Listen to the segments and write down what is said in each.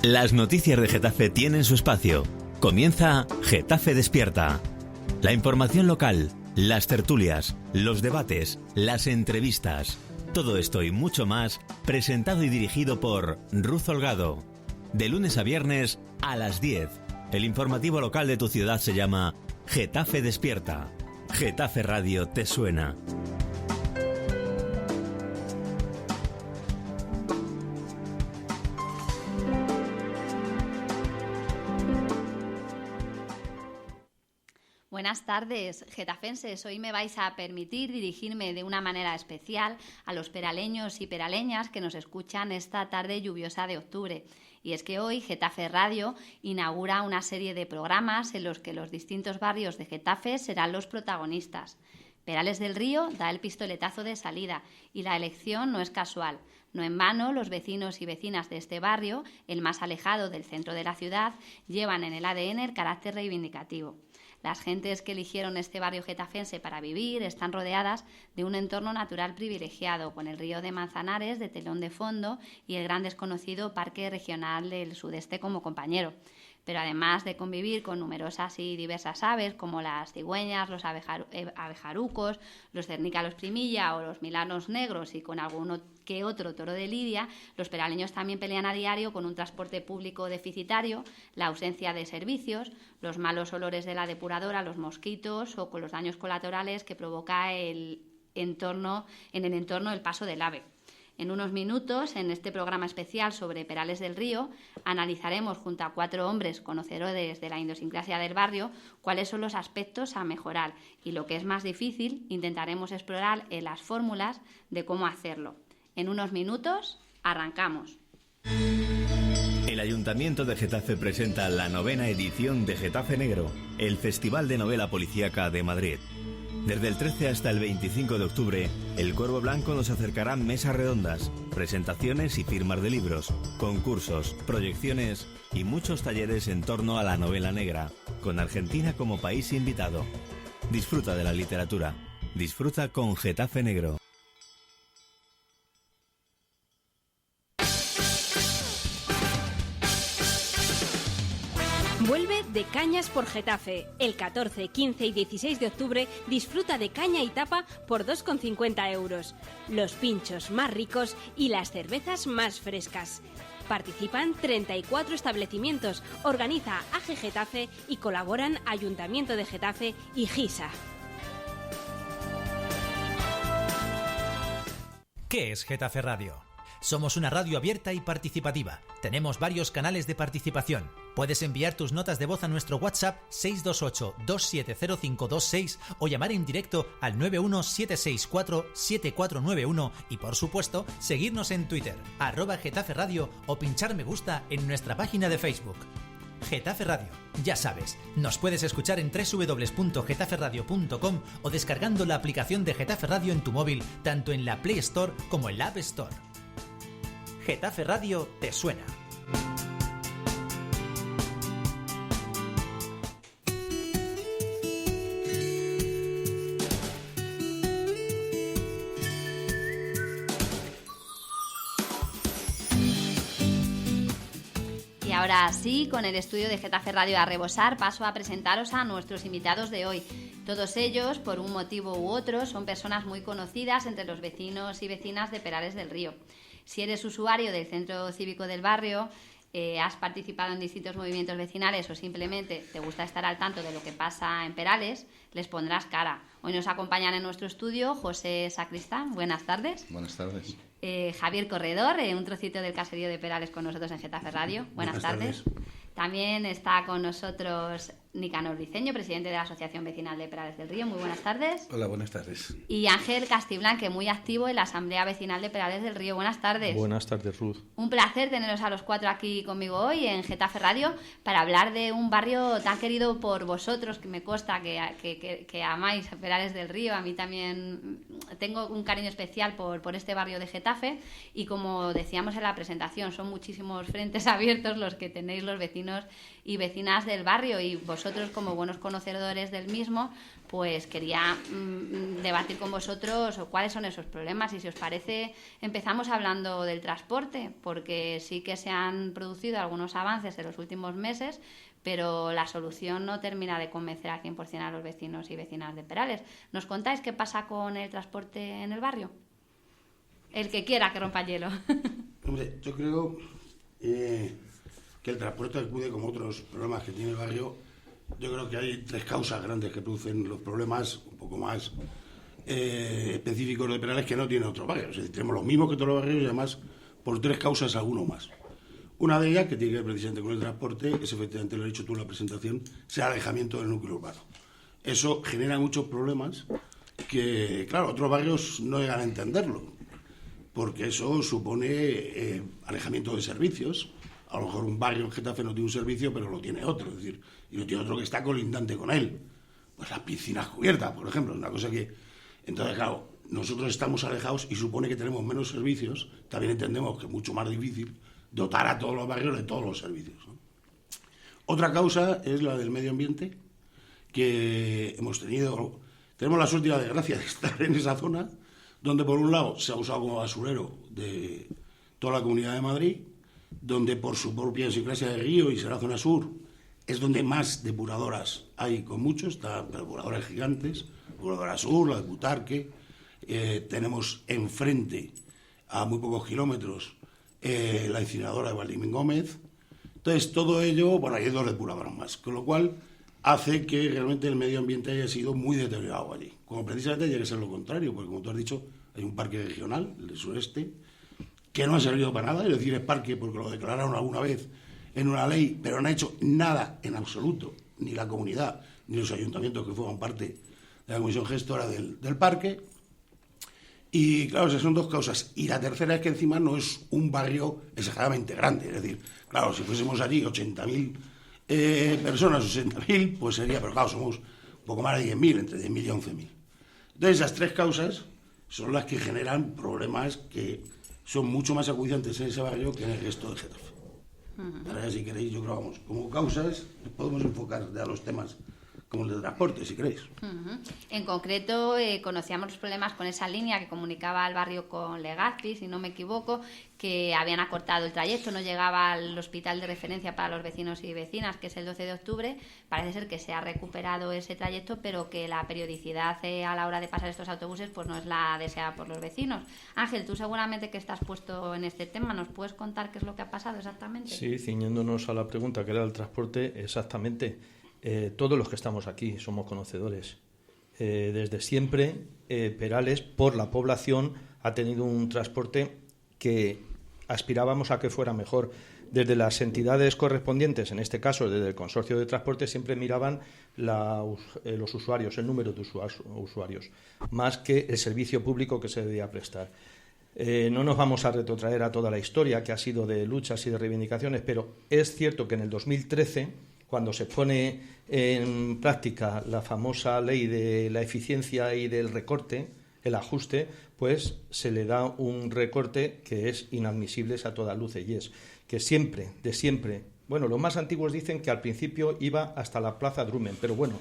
Las noticias de Getafe tienen su espacio. Comienza Getafe Despierta. La información local, las tertulias, los debates, las entrevistas. Todo esto y mucho más, presentado y dirigido por Ruth Holgado. De lunes a viernes a las 10. El informativo local de tu ciudad se llama Getafe Despierta. Getafe Radio te suena. Buenas tardes, getafenses. Hoy me vais a permitir dirigirme de una manera especial a los peraleños y peraleñas que nos escuchan esta tarde lluviosa de octubre. Y es que hoy Getafe Radio inaugura una serie de programas en los que los distintos barrios de Getafe serán los protagonistas. Perales del Río da el pistoletazo de salida y la elección no es casual. No en vano, los vecinos y vecinas de este barrio, el más alejado del centro de la ciudad, llevan en el ADN el carácter reivindicativo. Las gentes que eligieron este barrio getafense para vivir están rodeadas de un entorno natural privilegiado, con el río de Manzanares de telón de fondo y el gran desconocido Parque Regional del Sudeste como compañero. Pero además de convivir con numerosas y diversas aves como las cigüeñas, los abejarucos, los cernícalos primilla o los milanos negros y con alguno que otro toro de lidia, los peraleños también pelean a diario con un transporte público deficitario, la ausencia de servicios, los malos olores de la depuradora, los mosquitos o con los daños colaterales que provoca en el entorno el paso del ave. En unos minutos, en este programa especial sobre Perales del Río, analizaremos junto a 4 hombres conocedores de la idiosincrasia del barrio cuáles son los aspectos a mejorar y, lo que es más difícil, intentaremos explorar las fórmulas de cómo hacerlo. En unos minutos, arrancamos. El Ayuntamiento de Getafe presenta la 9ª edición de Getafe Negro, el Festival de Novela Policíaca de Madrid. Desde el 13 hasta el 25 de octubre, el Cuervo Blanco nos acercará mesas redondas, presentaciones y firmas de libros, concursos, proyecciones y muchos talleres en torno a la novela negra, con Argentina como país invitado. Disfruta de la literatura. Disfruta con Getafe Negro. Vuelve de Cañas por Getafe. El 14, 15 y 16 de octubre disfruta de caña y tapa por 2,50 €. Los pinchos más ricos y las cervezas más frescas. Participan 34 establecimientos, organiza AG Getafe y colaboran Ayuntamiento de Getafe y GISA. ¿Qué es Getafe Radio? Somos una radio abierta y participativa. Tenemos varios canales de participación. Puedes enviar tus notas de voz a nuestro WhatsApp 628-270526 o llamar en directo al 91764-7491 y, por supuesto, seguirnos en Twitter, @Getafe Radio o pinchar me gusta en nuestra página de Facebook. Getafe Radio, ya sabes, nos puedes escuchar en www.getaferadio.com o descargando la aplicación de Getafe Radio en tu móvil, tanto en la Play Store como en la App Store. Getafe Radio te suena. Y ahora sí, con el estudio de Getafe Radio a rebosar, paso a presentaros a nuestros invitados de hoy. Todos ellos, por un motivo u otro, son personas muy conocidas entre los vecinos y vecinas de Perales del Río. Si eres usuario del Centro Cívico del barrio, has participado en distintos movimientos vecinales o simplemente te gusta estar al tanto de lo que pasa en Perales, les pondrás cara. Hoy nos acompañan en nuestro estudio José Sacristán. Buenas tardes. Buenas tardes. Javier Corredor, un trocito del caserío de Perales con nosotros en Getafe Radio. Buenas tardes. También está con nosotros Nicanor Briceño, presidente de la Asociación Vecinal de Perales del Río. Muy buenas tardes. Hola, buenas tardes. Y Ángel Castiblanque, muy activo en la Asamblea Vecinal de Perales del Río. Buenas tardes. Buenas tardes, Ruth. Un placer teneros a los 4 aquí conmigo hoy en Getafe Radio para hablar de un barrio tan querido por vosotros, que me consta que amáis Perales del Río. A mí también tengo un cariño especial por este barrio de Getafe y, como decíamos en la presentación, son muchísimos frentes abiertos los que tenéis los vecinos y vecinas del barrio, y vosotros, como buenos conocedores del mismo, pues quería debatir con vosotros cuáles son esos problemas, y si os parece empezamos hablando del transporte, porque sí que se han producido algunos avances en los últimos meses, pero la solución no termina de convencer al 100% a los vecinos y vecinas de Perales. ¿Nos contáis qué pasa con el transporte en el barrio? El que quiera que rompa el hielo. Hombre, yo creo que el transporte acude, como otros problemas que tiene el barrio. Yo creo que hay 3 causas grandes que producen los problemas un poco más específicos de Perales, que no tiene otros barrios. Es decir, tenemos los mismos que todos los barrios, y además por 3 causas alguno más. Una de ellas, que tiene que ver precisamente con el transporte, es, efectivamente, lo has dicho tú en la presentación, es el alejamiento del núcleo urbano. Eso genera muchos problemas que, claro, otros barrios no llegan a entenderlo, porque eso supone alejamiento de servicios. A lo mejor un barrio en Getafe no tiene un servicio, pero lo tiene otro, es decir, y lo tiene otro que está colindante con él. Pues las piscinas cubiertas, por ejemplo, es una cosa que... Entonces, claro, nosotros estamos alejados y supone que tenemos menos servicios. También entendemos que es mucho más difícil dotar a todos los barrios de todos los servicios, ¿no? Otra causa es la del medio ambiente, que tenemos la suerte y la desgracia de estar en esa zona, donde por un lado se ha usado como basurero de toda la Comunidad de Madrid, donde por su propia idiosincrasia de río, y será la zona sur, es donde más depuradoras hay, con muchos, están depuradoras gigantes, depuradora sur, la de Butarque, tenemos enfrente, a muy pocos kilómetros, la incineradora de Valdimín Gómez. Entonces, todo ello, bueno, hay 2 depuradores más, con lo cual hace que realmente el medio ambiente haya sido muy deteriorado allí, como precisamente tiene que ser lo contrario, porque, como tú has dicho, hay un parque regional, el del sureste, que no ha servido para nada. Es decir, es parque porque lo declararon alguna vez en una ley, pero no ha hecho nada en absoluto, ni la comunidad, ni los ayuntamientos que forman parte de la comisión gestora del parque. Y claro, esas son 2 causas. Y la tercera es que encima no es un barrio exageradamente grande. Es decir, claro, si fuésemos allí 80.000 personas, 60.000, pues sería, pero claro, somos un poco más de 10.000, entre 10.000 y 11.000. Entonces, esas 3 causas son las que generan problemas que son mucho más acuciantes en ese barrio que en el resto de Getafe. Ahora, si queréis, yo creo, vamos, como causas, podemos enfocar a los temas como el de transporte, si queréis. En concreto, conocíamos los problemas con esa línea que comunicaba al barrio con Legazpi, si no me equivoco, que habían acortado el trayecto, no llegaba al hospital de referencia para los vecinos y vecinas, que es el 12 de octubre. Parece ser que se ha recuperado ese trayecto, pero que la periodicidad a la hora de pasar estos autobuses pues no es la deseada por los vecinos. Ángel, tú seguramente que estás puesto en este tema, ¿nos puedes contar qué es lo que ha pasado exactamente? Sí, ciñéndonos a la pregunta que era el transporte, exactamente. Todos los que estamos aquí somos conocedores. Desde siempre, Perales, por la población, ha tenido un transporte que aspirábamos a que fuera mejor. Desde las entidades correspondientes, en este caso desde el Consorcio de Transporte, siempre miraban los usuarios, el número de usuarios, más que el servicio público que se debía prestar. No nos vamos a retrotraer a toda la historia que ha sido de luchas y de reivindicaciones, pero es cierto que en el 2013, cuando se pone en práctica la famosa ley de la eficiencia y del recorte, el ajuste, pues se le da un recorte que es inadmisible a toda luz, y es que siempre, de siempre, bueno, los más antiguos dicen que al principio iba hasta la Plaza Drummond, pero bueno,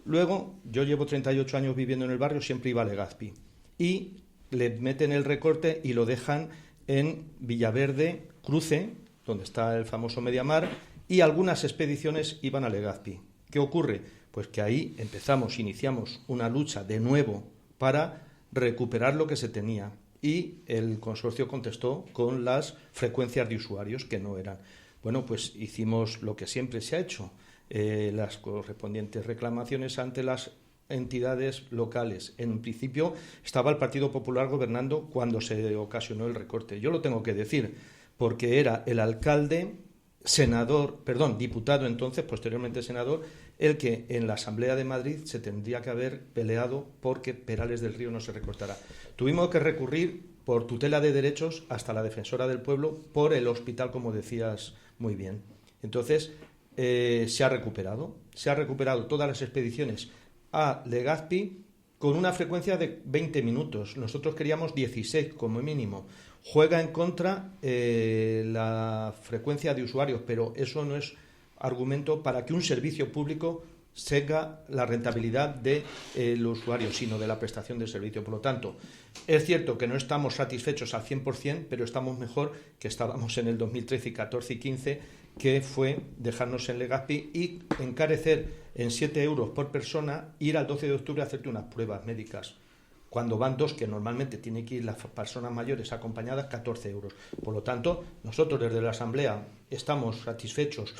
luego yo llevo 38 años viviendo en el barrio, siempre iba a Legazpi, y le meten el recorte y lo dejan en Villaverde, Cruce, donde está el famoso Mediamar, y algunas expediciones iban a Legazpi. ¿Qué ocurre? Pues que ahí iniciamos una lucha de nuevo para recuperar lo que se tenía, y el consorcio contestó con las frecuencias de usuarios que no eran. Bueno, pues hicimos lo que siempre se ha hecho, las correspondientes reclamaciones ante las entidades locales. En principio estaba el Partido Popular gobernando cuando se ocasionó el recorte. Yo lo tengo que decir, porque era el alcalde, diputado entonces, posteriormente senador, el que en la Asamblea de Madrid se tendría que haber peleado porque Perales del Río no se recortara. Tuvimos que recurrir por tutela de derechos hasta la Defensora del Pueblo por el hospital, como decías muy bien. Entonces, se ha recuperado todas las expediciones a Legazpi, con una frecuencia de 20 minutos. Nosotros queríamos 16 como mínimo. Juega en contra la frecuencia de usuarios, pero eso no es argumento para que un servicio público tenga la rentabilidad del usuario, sino de la prestación del servicio. Por lo tanto, es cierto que no estamos satisfechos al 100%, pero estamos mejor que estábamos en el 2013, 14 y 15, que fue dejarnos en Legazpi y encarecer en 7 euros por persona, ir al 12 de octubre a hacerte unas pruebas médicas. Cuando van 2, que normalmente tienen que ir las personas mayores acompañadas, 14 euros. Por lo tanto, nosotros desde la Asamblea estamos satisfechos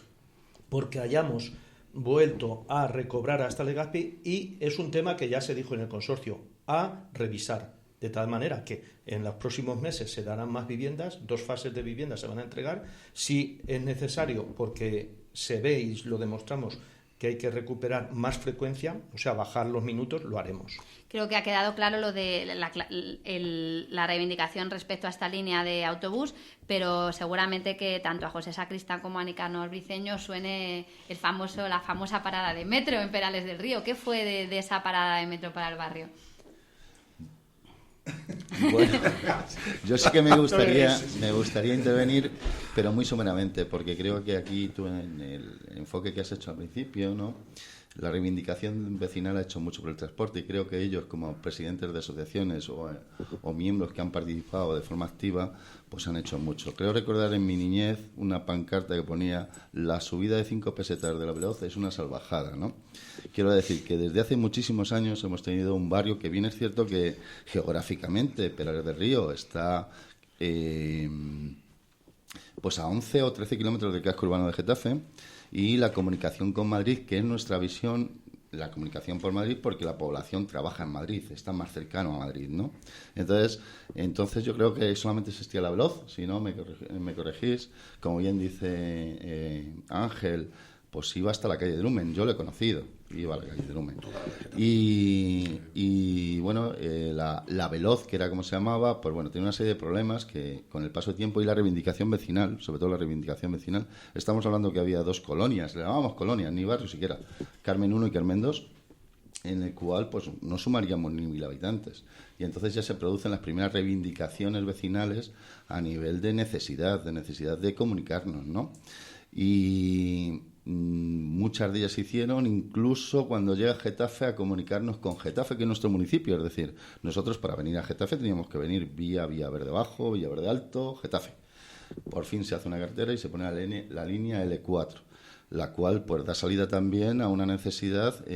porque hayamos vuelto a recobrar hasta Legazpi, y es un tema que ya se dijo en el consorcio, a revisar, de tal manera que en los próximos meses se darán más viviendas, 2 fases de viviendas se van a entregar, si es necesario, porque se ve y lo demostramos que hay que recuperar más frecuencia, o sea, bajar los minutos, lo haremos. Creo que ha quedado claro lo de la reivindicación respecto a esta línea de autobús, pero seguramente que tanto a José Sacristán como a Nicanor Briceño suene la famosa parada de metro en Perales del Río. ¿Qué fue de esa parada de metro para el barrio? Bueno, yo sí que me gustaría intervenir, pero muy someramente, porque creo que aquí tú, en el enfoque que has hecho al principio, ¿no?, la reivindicación vecinal ha hecho mucho por el transporte, y creo que ellos, como presidentes de asociaciones o miembros que han participado de forma activa, pues han hecho mucho. Creo recordar en mi niñez una pancarta que ponía: la subida de 5 pesetas de la Veloz es una salvajada, ¿no? Quiero decir que desde hace muchísimos años hemos tenido un barrio que, bien es cierto que geográficamente Perales del Río está pues a 11 o 13 kilómetros del casco urbano de Getafe, y la comunicación con Madrid, que es nuestra visión, la comunicación por Madrid, porque la población trabaja en Madrid, está más cercano a Madrid, ¿no? Entonces yo creo que solamente existía la Veloz, si no me corregís, como bien dice Ángel, pues iba hasta la calle de Lumen. Yo lo he conocido, iba a la calle de Lumen. Y bueno, la Veloz, que era como se llamaba, pues bueno, tiene una serie de problemas que con el paso del tiempo y la reivindicación vecinal, sobre todo la reivindicación vecinal, estamos hablando que había 2 colonias, le llamábamos colonias, ni barrio siquiera, Carmen 1 y Carmen 2, en el cual pues no sumaríamos ni 1.000 habitantes. Y entonces ya se producen las primeras reivindicaciones vecinales a nivel de necesidad de comunicarnos, ¿no? Y muchas de ellas se hicieron incluso cuando llega Getafe a comunicarnos con Getafe, que es nuestro municipio. Es decir, nosotros para venir a Getafe teníamos que venir vía Verde Bajo, vía Verde Alto, Getafe. Por fin se hace una carretera y se pone la línea L4, la cual pues da salida también a una necesidad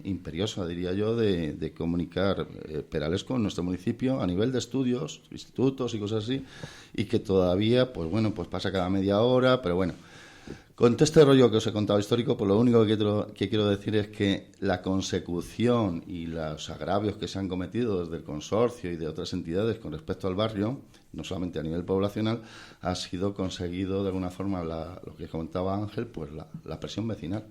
imperiosa, diría yo, de comunicar Perales con nuestro municipio a nivel de estudios, institutos y cosas así, y que todavía pues bueno, pues pasa cada media hora, pero bueno. Con todo este rollo que os he contado histórico, pues lo único que quiero decir es que la consecución y los agravios que se han cometido desde el consorcio y de otras entidades con respecto al barrio, no solamente a nivel poblacional, ha sido conseguido de alguna forma, lo que comentaba Ángel, pues la presión vecinal.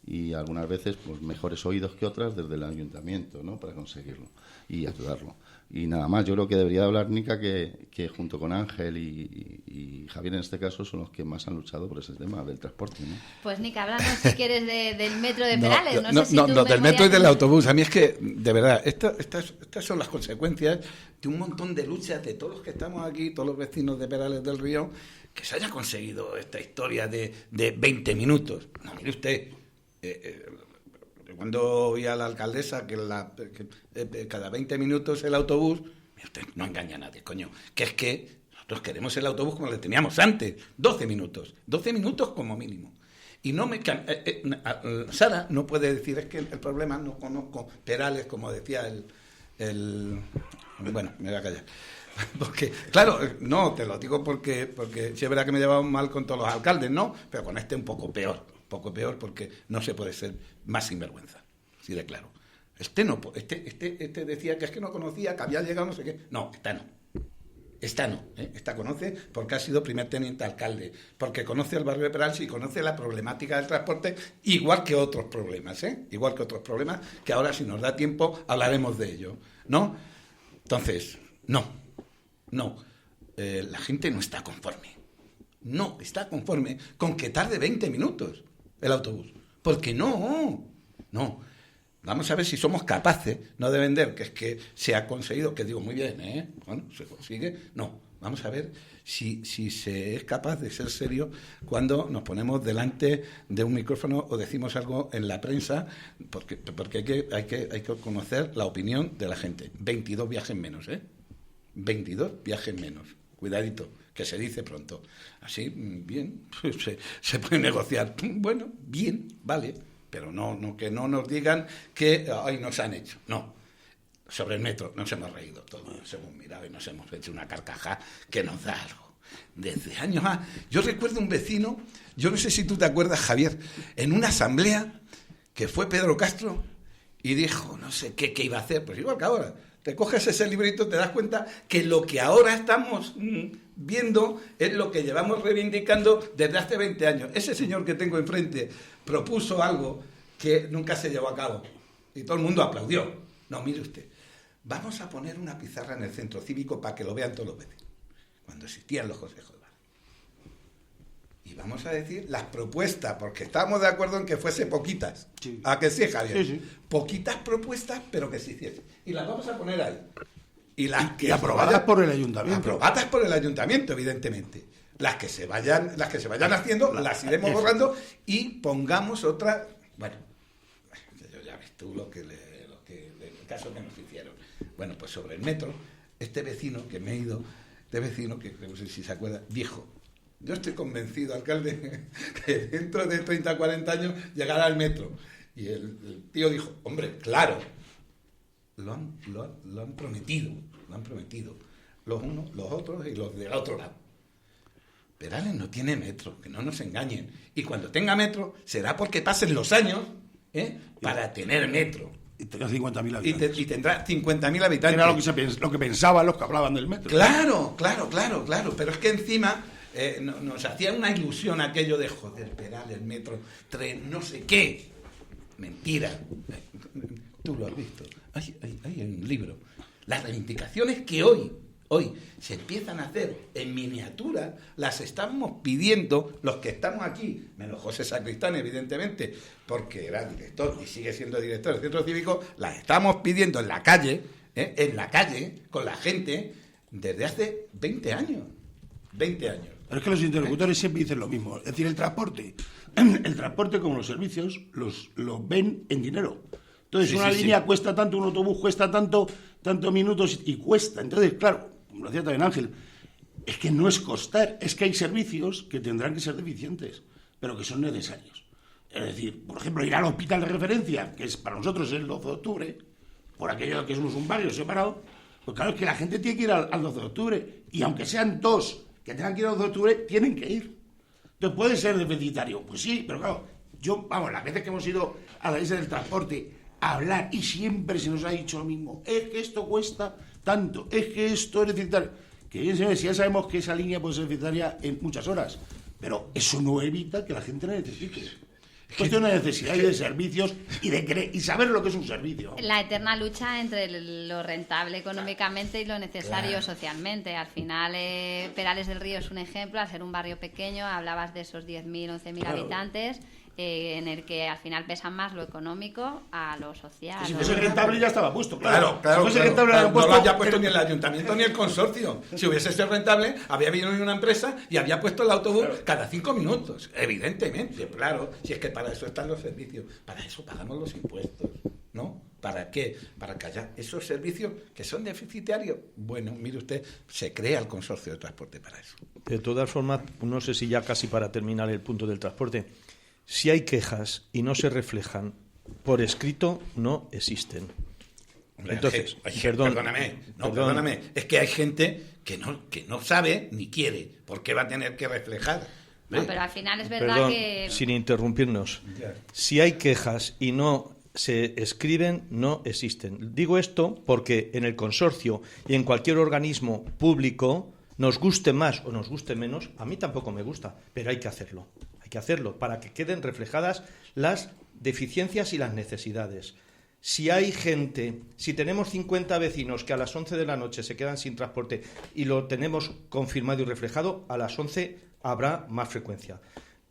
Y algunas veces pues mejores oídos que otras desde el ayuntamiento, ¿no?, para conseguirlo y ayudarlo. Y nada más, yo creo que debería hablar Nica, que junto con Ángel y Javier en este caso son los que más han luchado por ese tema del transporte, ¿no? Pues Nica, háblanos si quieres del metro de Perales. Del metro y del autobús. A mí es que, de verdad, estas son las consecuencias de un montón de luchas de todos los que estamos aquí, todos los vecinos de Perales del Río, que se haya conseguido esta historia de 20 minutos. No, mire usted, cuando oí a la alcaldesa que cada 20 minutos el autobús, usted no engaña a nadie, coño, que es que nosotros queremos el autobús como le teníamos antes, 12 minutos como mínimo. Y no me Sara no puede decir, es que el problema, no conozco Perales, como decía bueno, me voy a callar. Porque, claro, no, te lo digo porque sí es verdad que me he llevado mal con todos los alcaldes, ¿no? Pero con este un poco peor, porque no se puede ser más sinvergüenza, así de claro. Este decía que es que no conocía, que había llegado no sé qué. No, esta conoce porque ha sido primer teniente alcalde, porque conoce el barrio de Perales y conoce la problemática del transporte, igual que otros problemas, que ahora, si nos da tiempo, hablaremos de ello, ¿no? Entonces, no, la gente no está conforme con que tarde 20 minutos el autobús, porque no, Vamos a ver si somos capaces, no de vender, que es que se ha conseguido, que digo, muy bien, bueno, se consigue. No, vamos a ver si se es capaz de ser serio cuando nos ponemos delante de un micrófono o decimos algo en la prensa, porque hay que conocer la opinión de la gente. 22 viajes menos, 22 viajes menos. Cuidadito, que se dice pronto. Así, bien, se puede negociar. Bueno, bien, vale. Pero no que no nos digan que ay, nos han hecho. No. Sobre el metro nos hemos reído todos, nos hemos mirado y nos hemos hecho una carcajada que nos da algo. Desde años más. Yo recuerdo un vecino, yo no sé si tú te acuerdas, Javier, en una asamblea que fue Pedro Castro y dijo, no sé qué iba a hacer, pues igual que ahora. Te coges ese librito, te das cuenta que lo que ahora estamos viendo es lo que llevamos reivindicando desde hace 20 años. Ese señor que tengo enfrente propuso algo que nunca se llevó a cabo y todo el mundo aplaudió. No, mire usted, vamos a poner una pizarra en el centro cívico para que lo vean todos los vecinos, cuando existían los consejos de barrio. Y vamos a decir las propuestas, porque estábamos de acuerdo en que fuese poquitas. Sí. ¿A que sí, Javier? Sí. Poquitas propuestas, pero que se hiciesen. Y las vamos a poner ahí. Y aprobadas por el ayuntamiento. Aprobadas por el ayuntamiento, evidentemente. Las que se vayan haciendo, las iremos borrando y pongamos otra. Bueno, ya ves tú el caso que nos hicieron. Bueno, pues sobre el metro, este vecino que me he ido, que no sé si se acuerda, dijo: yo estoy convencido, alcalde, que dentro de 30 40 años llegará el metro. Y el tío dijo, hombre, claro, lo han prometido. Los unos, los otros y los del otro lado. Perales no tiene metro, que no nos engañen. Y cuando tenga metro, será porque pasen los años para tener metro. Y tendrá 50.000 habitantes. Y tendrá 50.000 habitantes. Era lo que pensaban los que hablaban del metro. Claro. Pero es que encima nos hacía una ilusión aquello de, joder, Perales, metro, tren, no sé qué. Mentira. Tú lo has visto. Hay un libro. Las reivindicaciones que hoy se empiezan a hacer en miniatura, las estamos pidiendo los que estamos aquí, menos José Sacristán, evidentemente, porque era director y sigue siendo director del Centro Cívico, las estamos pidiendo en la calle, con la gente, desde hace 20 años. 20 años. Pero es que los interlocutores siempre dicen lo mismo. Es decir, el transporte como los servicios, los ven en dinero. Entonces, una línea cuesta tanto, un autobús cuesta tantos minutos y cuesta. Entonces, claro, como lo decía también Ángel, es que no es costar, es que hay servicios que tendrán que ser deficientes, pero que son necesarios. Es decir, por ejemplo, ir al hospital de referencia, que es para nosotros el 12 de octubre, por aquello que somos un barrio separado, pues claro, es que la gente tiene que ir al 12 de octubre, y aunque sean dos que tengan que ir al 12 de octubre, tienen que ir. Entonces, ¿puede ser deficitario? Pues sí, pero claro, las veces que hemos ido a la isla del transporte a hablar, y siempre se nos ha dicho lo mismo, es que esto cuesta tanto, es que esto es deficitario. Que bien, señores, si ya sabemos que esa línea puede ser deficitaria en muchas horas, pero eso no evita que la gente la necesite. Es cuestión de necesidad y de servicios y saber lo que es un servicio. La eterna lucha entre lo rentable económicamente y lo necesario socialmente. Al final, Perales del Río es un ejemplo, al ser un barrio pequeño, hablabas de esos 10.000, 11.000 habitantes, en el que al final pesa más lo económico a lo social. Si fuese rentable ya estaba puesto, claro. No lo había puesto ni el ayuntamiento ni el consorcio. Si hubiese sido rentable, había venido una empresa y había puesto el autobús cada 5 minutos. Evidentemente, claro. Si es que para eso están los servicios, para eso pagamos los impuestos, ¿no? ¿Para qué? Para que haya esos servicios que son deficitarios. Bueno, mire usted, se crea el consorcio de transporte para eso. De todas formas, no sé si ya casi para terminar el punto del transporte, si hay quejas y no se reflejan por escrito, no existen. Hombre, entonces, perdóname, es que hay gente que no sabe ni quiere, porque va a tener que reflejar. No, pero al final es verdad que... Sin interrumpirnos, si hay quejas y no se escriben, no existen. Digo esto porque en el consorcio y en cualquier organismo público, nos guste más o nos guste menos, a mí tampoco me gusta, pero hay que hacerlo. Hay que hacerlo para que queden reflejadas las deficiencias y las necesidades. Si hay gente, si tenemos 50 vecinos que a las 11 de la noche se quedan sin transporte y lo tenemos confirmado y reflejado, a las 11 habrá más frecuencia.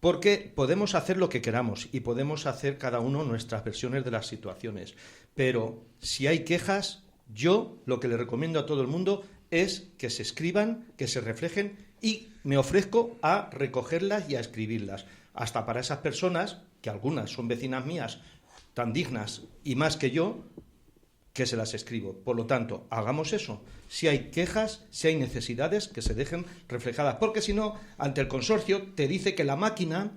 porque podemos hacer lo que queramos y podemos hacer cada uno nuestras versiones de las situaciones, pero si hay quejas, yo lo que le recomiendo a todo el mundo es que se escriban, que se reflejen, y me ofrezco a recogerlas y a escribirlas, hasta para esas personas, que algunas son vecinas mías, tan dignas y más que yo, que se las escribo. Por lo tanto, hagamos eso. Si hay quejas, si hay necesidades, que se dejen reflejadas. Porque si no, ante el consorcio te dice que la máquina,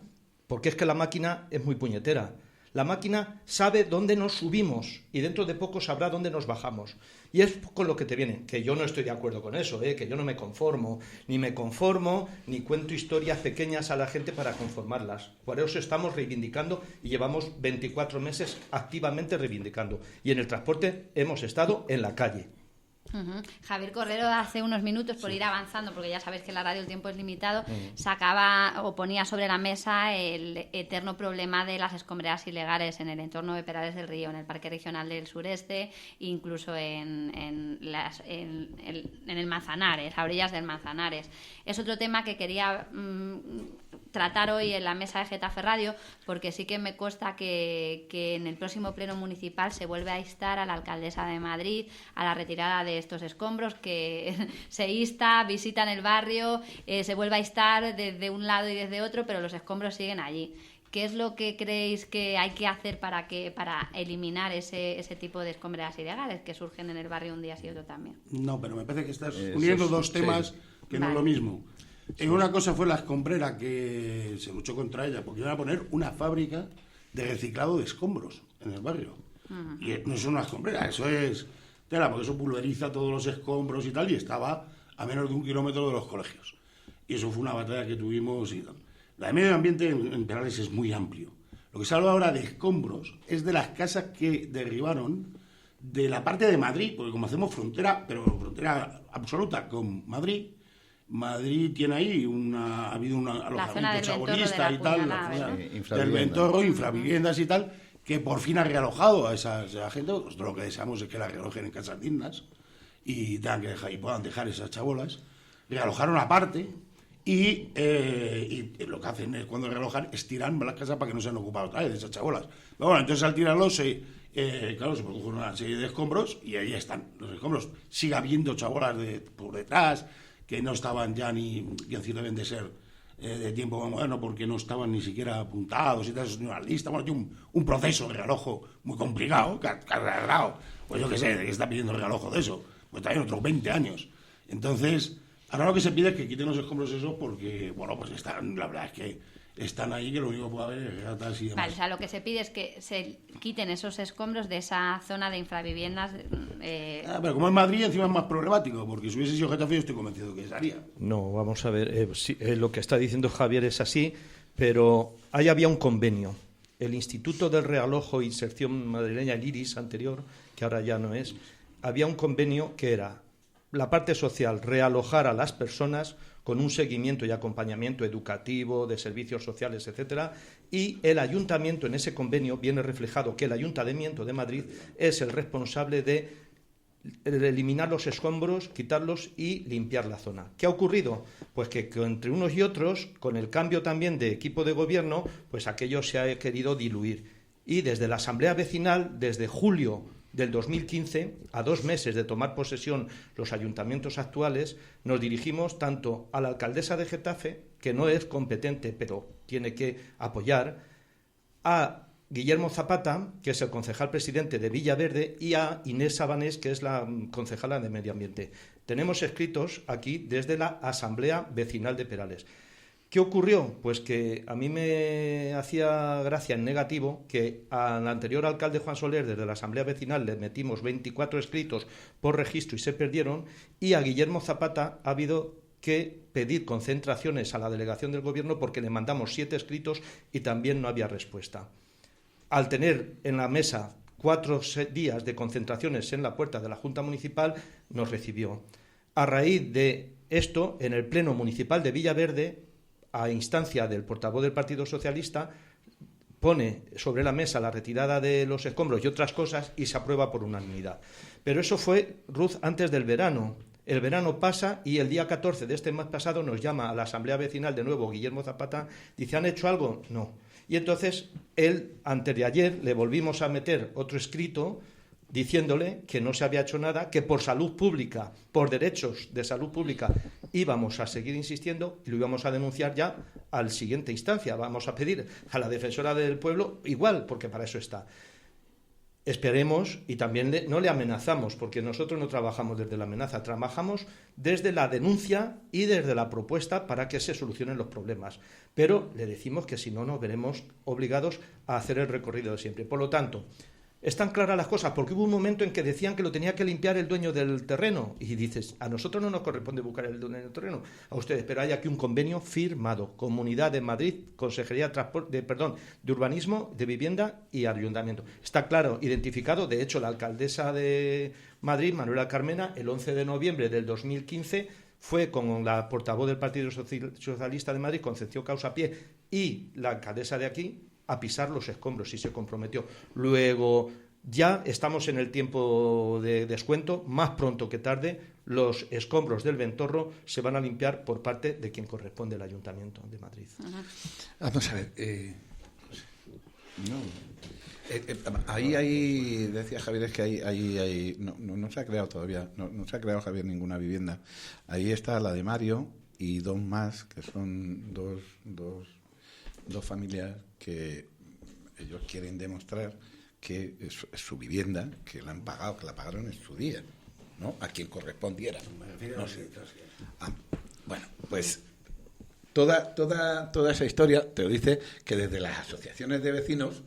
porque es que la máquina es muy puñetera, la máquina sabe dónde nos subimos y dentro de poco sabrá dónde nos bajamos. Y es con lo que te viene, que yo no estoy de acuerdo con eso, que yo no me conformo, ni cuento historias pequeñas a la gente para conformarlas. Por eso estamos reivindicando y llevamos 24 meses activamente reivindicando. Y en el transporte hemos estado en la calle. Javier Correro hace unos minutos, por ir avanzando, porque ya sabéis que en la radio el tiempo es limitado, sacaba o ponía sobre la mesa el eterno problema de las escombreras ilegales en el entorno de Perales del Río, en el Parque Regional del Sureste, incluso en el Manzanares, a orillas del Manzanares. Es otro tema que quería tratar hoy en la mesa de Getafe Radio, porque sí que me consta que en el próximo pleno municipal se vuelve a instar a la alcaldesa de Madrid a la retirada de estos escombros, que se visitan el barrio, se vuelve a instar desde un lado y desde otro, pero los escombros siguen allí. ¿Qué es lo que creéis que hay que hacer para eliminar ese tipo de escombreras ilegales que surgen en el barrio un día sí y otro también? No, pero me parece que estás uniendo dos temas que no es lo mismo. Una cosa fue la escombrera, que se luchó contra ella porque iban a poner una fábrica de reciclado de escombros en el barrio. Y no es una escombrera, eso es tela, porque eso pulveriza todos los escombros y tal, y estaba a menos de 1 kilómetro de los colegios. Y eso fue una batalla que tuvimos y tal. La de medio ambiente en Perales es muy amplio. Lo que se habla ahora de escombros es de las casas que derribaron de la parte de Madrid, porque como hacemos frontera, pero frontera absoluta con Madrid tiene ahí ha habido un alojamiento chabolista y tal, del Ventorro, infraviviendas y tal, que por fin ha realojado a esa gente. Nosotros lo que deseamos es que la realojen en casas dignas y puedan dejar esas chabolas. Realojaron aparte y lo que hacen es, cuando realojan, estiran las casas para que no sean ocupadas otra vez de esas chabolas. Pero bueno, entonces al tirarlos se produjo una serie de escombros y ahí están los escombros. Sigue habiendo chabolas por detrás que no estaban ya ni, que deben de ser de tiempo moderno, porque no estaban ni siquiera apuntados y tal, ni una lista. Bueno, tiene un proceso de realojo muy complicado, que ha tardado, pues yo qué sé, que está pidiendo el realojo de eso, pues también otros 20 años. Entonces, ahora lo que se pide es que quiten los escombros esos, porque, bueno, pues la verdad es que están ahí, que lo único que puede haber es ratas y demás. Vale, o sea, lo que se pide es que se quiten esos escombros de esa zona de infraviviendas. Pero como en Madrid encima es más problemático, porque si hubiese sido Getafe yo estoy convencido que se haría. No, vamos a ver, lo que está diciendo Javier es así, pero ahí había un convenio. El Instituto del Realojo e Inserción Madrileña, el IRIS anterior, que ahora ya no es, había un convenio que era la parte social, realojar a las personas con un seguimiento y acompañamiento educativo, de servicios sociales, etcétera, y el ayuntamiento, en ese convenio viene reflejado que el Ayuntamiento de Madrid es el responsable de eliminar los escombros, quitarlos y limpiar la zona. ¿Qué ha ocurrido? Pues que entre unos y otros, con el cambio también de equipo de gobierno, pues aquello se ha querido diluir. Y desde la Asamblea Vecinal, desde julio del 2015, a 2 meses de tomar posesión los ayuntamientos actuales, nos dirigimos tanto a la alcaldesa de Getafe, que no es competente, pero tiene que apoyar, a Guillermo Zapata, que es el concejal presidente de Villaverde, y a Inés Sabanés, que es la concejala de Medio Ambiente. Tenemos escritos aquí desde la Asamblea Vecinal de Perales. ¿Qué ocurrió? Pues que a mí me hacía gracia en negativo que al anterior alcalde Juan Soler, desde la Asamblea Vecinal, le metimos 24 escritos por registro y se perdieron, y a Guillermo Zapata ha habido que pedir concentraciones a la delegación del gobierno porque le mandamos 7 escritos y también no había respuesta. Al tener en la mesa 4 días de concentraciones en la puerta de la Junta Municipal, nos recibió. A raíz de esto, en el Pleno Municipal de Villaverde, a instancia del portavoz del Partido Socialista, pone sobre la mesa la retirada de los escombros y otras cosas y se aprueba por unanimidad. Pero eso fue, Ruth, antes del verano. El verano pasa y el día 14 de este mes pasado nos llama a la Asamblea Vecinal de nuevo Guillermo Zapata, dice, ¿han hecho algo? No. Y entonces él, antes de ayer, le volvimos a meter otro escrito diciéndole que no se había hecho nada, que por salud pública, por derechos de salud pública, íbamos a seguir insistiendo y lo íbamos a denunciar ya al siguiente instancia. Vamos a pedir a la defensora del pueblo igual, porque para eso está. Esperemos, y también no le amenazamos, porque nosotros no trabajamos desde la amenaza, trabajamos desde la denuncia y desde la propuesta para que se solucionen los problemas. Pero le decimos que si no, nos veremos obligados a hacer el recorrido de siempre. Por lo tanto, están claras las cosas, porque hubo un momento en que decían que lo tenía que limpiar el dueño del terreno, y dices, a nosotros no nos corresponde buscar el dueño del terreno, a ustedes, pero hay aquí un convenio firmado, Comunidad de Madrid, Consejería de Urbanismo, de Vivienda y Ayuntamiento. Está claro, identificado, de hecho, la alcaldesa de Madrid, Manuela Carmena, el 11 de noviembre del 2015, fue con la portavoz del Partido Socialista de Madrid, Concepción Causapié, y la alcaldesa de aquí, a pisar los escombros, y se comprometió. Luego, ya estamos en el tiempo de descuento, más pronto que tarde, los escombros del Ventorro se van a limpiar por parte de quien corresponde al Ayuntamiento de Madrid. Vamos a ver, ahí decía Javier, es que ahí no se ha creado todavía, no se ha creado, Javier, ninguna vivienda. Ahí está la de Mario y dos más, que son dos familias que ellos quieren demostrar que es su vivienda, que la han pagado, que la pagaron en su día, ¿no? A quien correspondiera. No sé. Bueno, pues toda esa historia te dice que desde las asociaciones de vecinos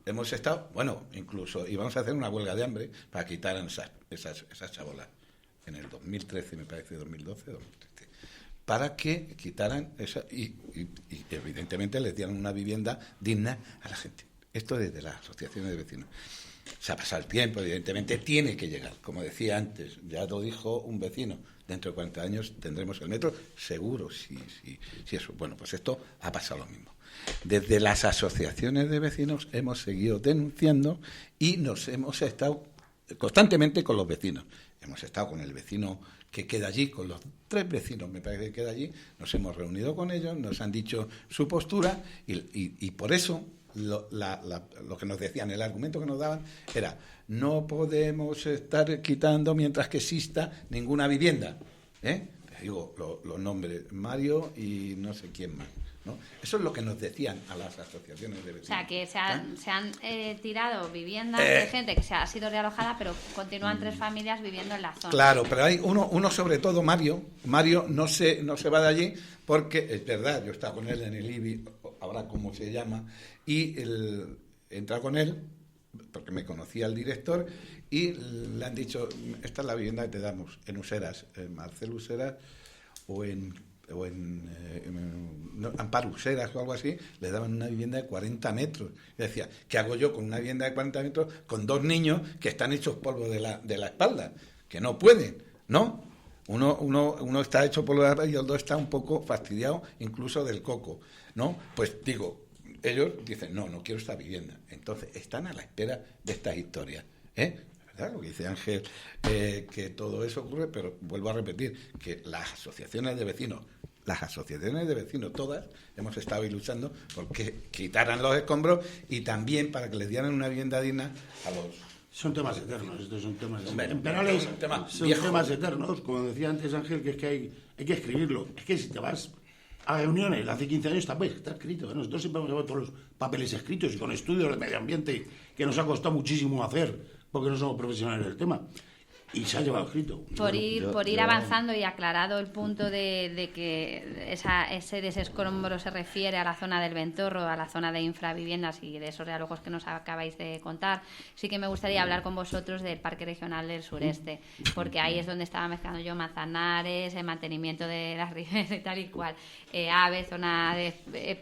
hemos estado, bueno, incluso íbamos a hacer una huelga de hambre para quitar esas chabolas en el 2013, me parece, 2012, 2013. Para que quitaran esa y evidentemente les dieran una vivienda digna a la gente. Esto desde las asociaciones de vecinos. Se ha pasado el tiempo, evidentemente tiene que llegar. Como decía antes, ya lo dijo un vecino, dentro de 40 años tendremos el metro, seguro, si eso. Bueno, pues esto ha pasado lo mismo. Desde las asociaciones de vecinos hemos seguido denunciando y nos hemos estado constantemente con los vecinos. Hemos estado con el vecino que queda allí, con los 3 vecinos, me parece que queda allí, nos hemos reunido con ellos, nos han dicho su postura y por eso lo que nos decían, el argumento que nos daban era: no podemos estar quitando mientras que exista ninguna vivienda. Les digo los nombres, Mario y no sé quién más, ¿no? Eso es lo que nos decían a las asociaciones de vecinos. O sea, que se han tirado viviendas de gente que se ha sido realojada, pero continúan 3 familias viviendo en la zona. Claro, pero hay uno sobre todo, Mario no se va de allí porque, es verdad, yo estaba con él en el IBI, ahora como se llama, y entra con él, porque me conocía el director, y le han dicho, esta es la vivienda que te damos, en Useras, en Marcel Useras, o en Amparo Useras o algo así, le daban una vivienda de 40 metros. Y decía, ¿qué hago yo con una vivienda de 40 metros con 2 niños que están hechos polvo de la espalda? Que no pueden, ¿no? Uno está hecho polvo de la espalda y el otro está un poco fastidiado, incluso del coco, ¿no? Pues digo, ellos dicen, no quiero esta vivienda. Entonces, están a la espera de estas historias, ¿verdad? Lo que dice Ángel, que todo eso ocurre, pero vuelvo a repetir, que las asociaciones de vecinos todas hemos estado luchando porque quitaran los escombros y también para que les dieran una vivienda digna a los... Son temas eternos, estos son temas... En penales son temas eternos, como decía antes Ángel, que es que hay que escribirlo. Es que si te vas a reuniones hace 15 años está escrito. Nosotros siempre hemos llevado todos los papeles escritos y con estudios de medio ambiente que nos ha costado muchísimo hacer porque no somos profesionales del tema. Y se ha llevado escrito. Por ir avanzando y aclarado el punto de que ese desescombro se refiere a la zona del Ventorro, a la zona de infraviviendas y de esos realojos que nos acabáis de contar, sí que me gustaría hablar con vosotros del Parque Regional del Sureste, porque ahí es donde estaba mezclando yo Manzanares, el mantenimiento de las riberas y tal y cual, Aves, zona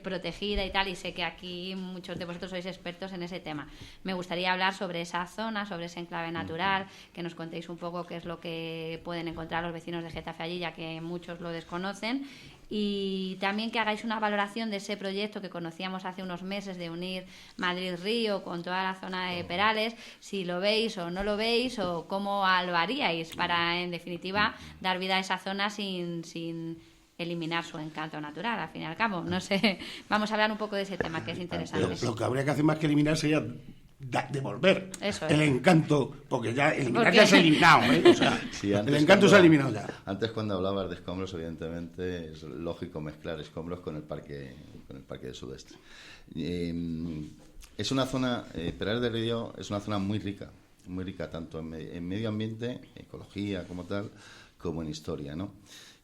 protegida y tal, y sé que aquí muchos de vosotros sois expertos en ese tema. Me gustaría hablar sobre esa zona, sobre ese enclave natural, que nos contéis un poco qué es lo que pueden encontrar los vecinos de Getafe allí, ya que muchos lo desconocen. Y también que hagáis una valoración de ese proyecto que conocíamos hace unos meses de unir Madrid-Río con toda la zona de Perales, si lo veis o no lo veis, o cómo lo haríais para, en definitiva, dar vida a esa zona sin eliminar su encanto natural, al fin y al cabo. No sé, vamos a hablar un poco de ese tema, que es interesante. Lo que habría que hacer más que eliminar sería devolver Eso el es. encanto, porque ya eliminar ya se ha eliminado, ¿eh? O sea, Sí, el encanto se ha eliminado ya. Antes, cuando hablabas de escombros, evidentemente es lógico mezclar escombros con el parque del Sudeste. Es una zona, Perales de Río es una zona muy rica tanto en medio ambiente, ecología como tal, como en historia, ¿no?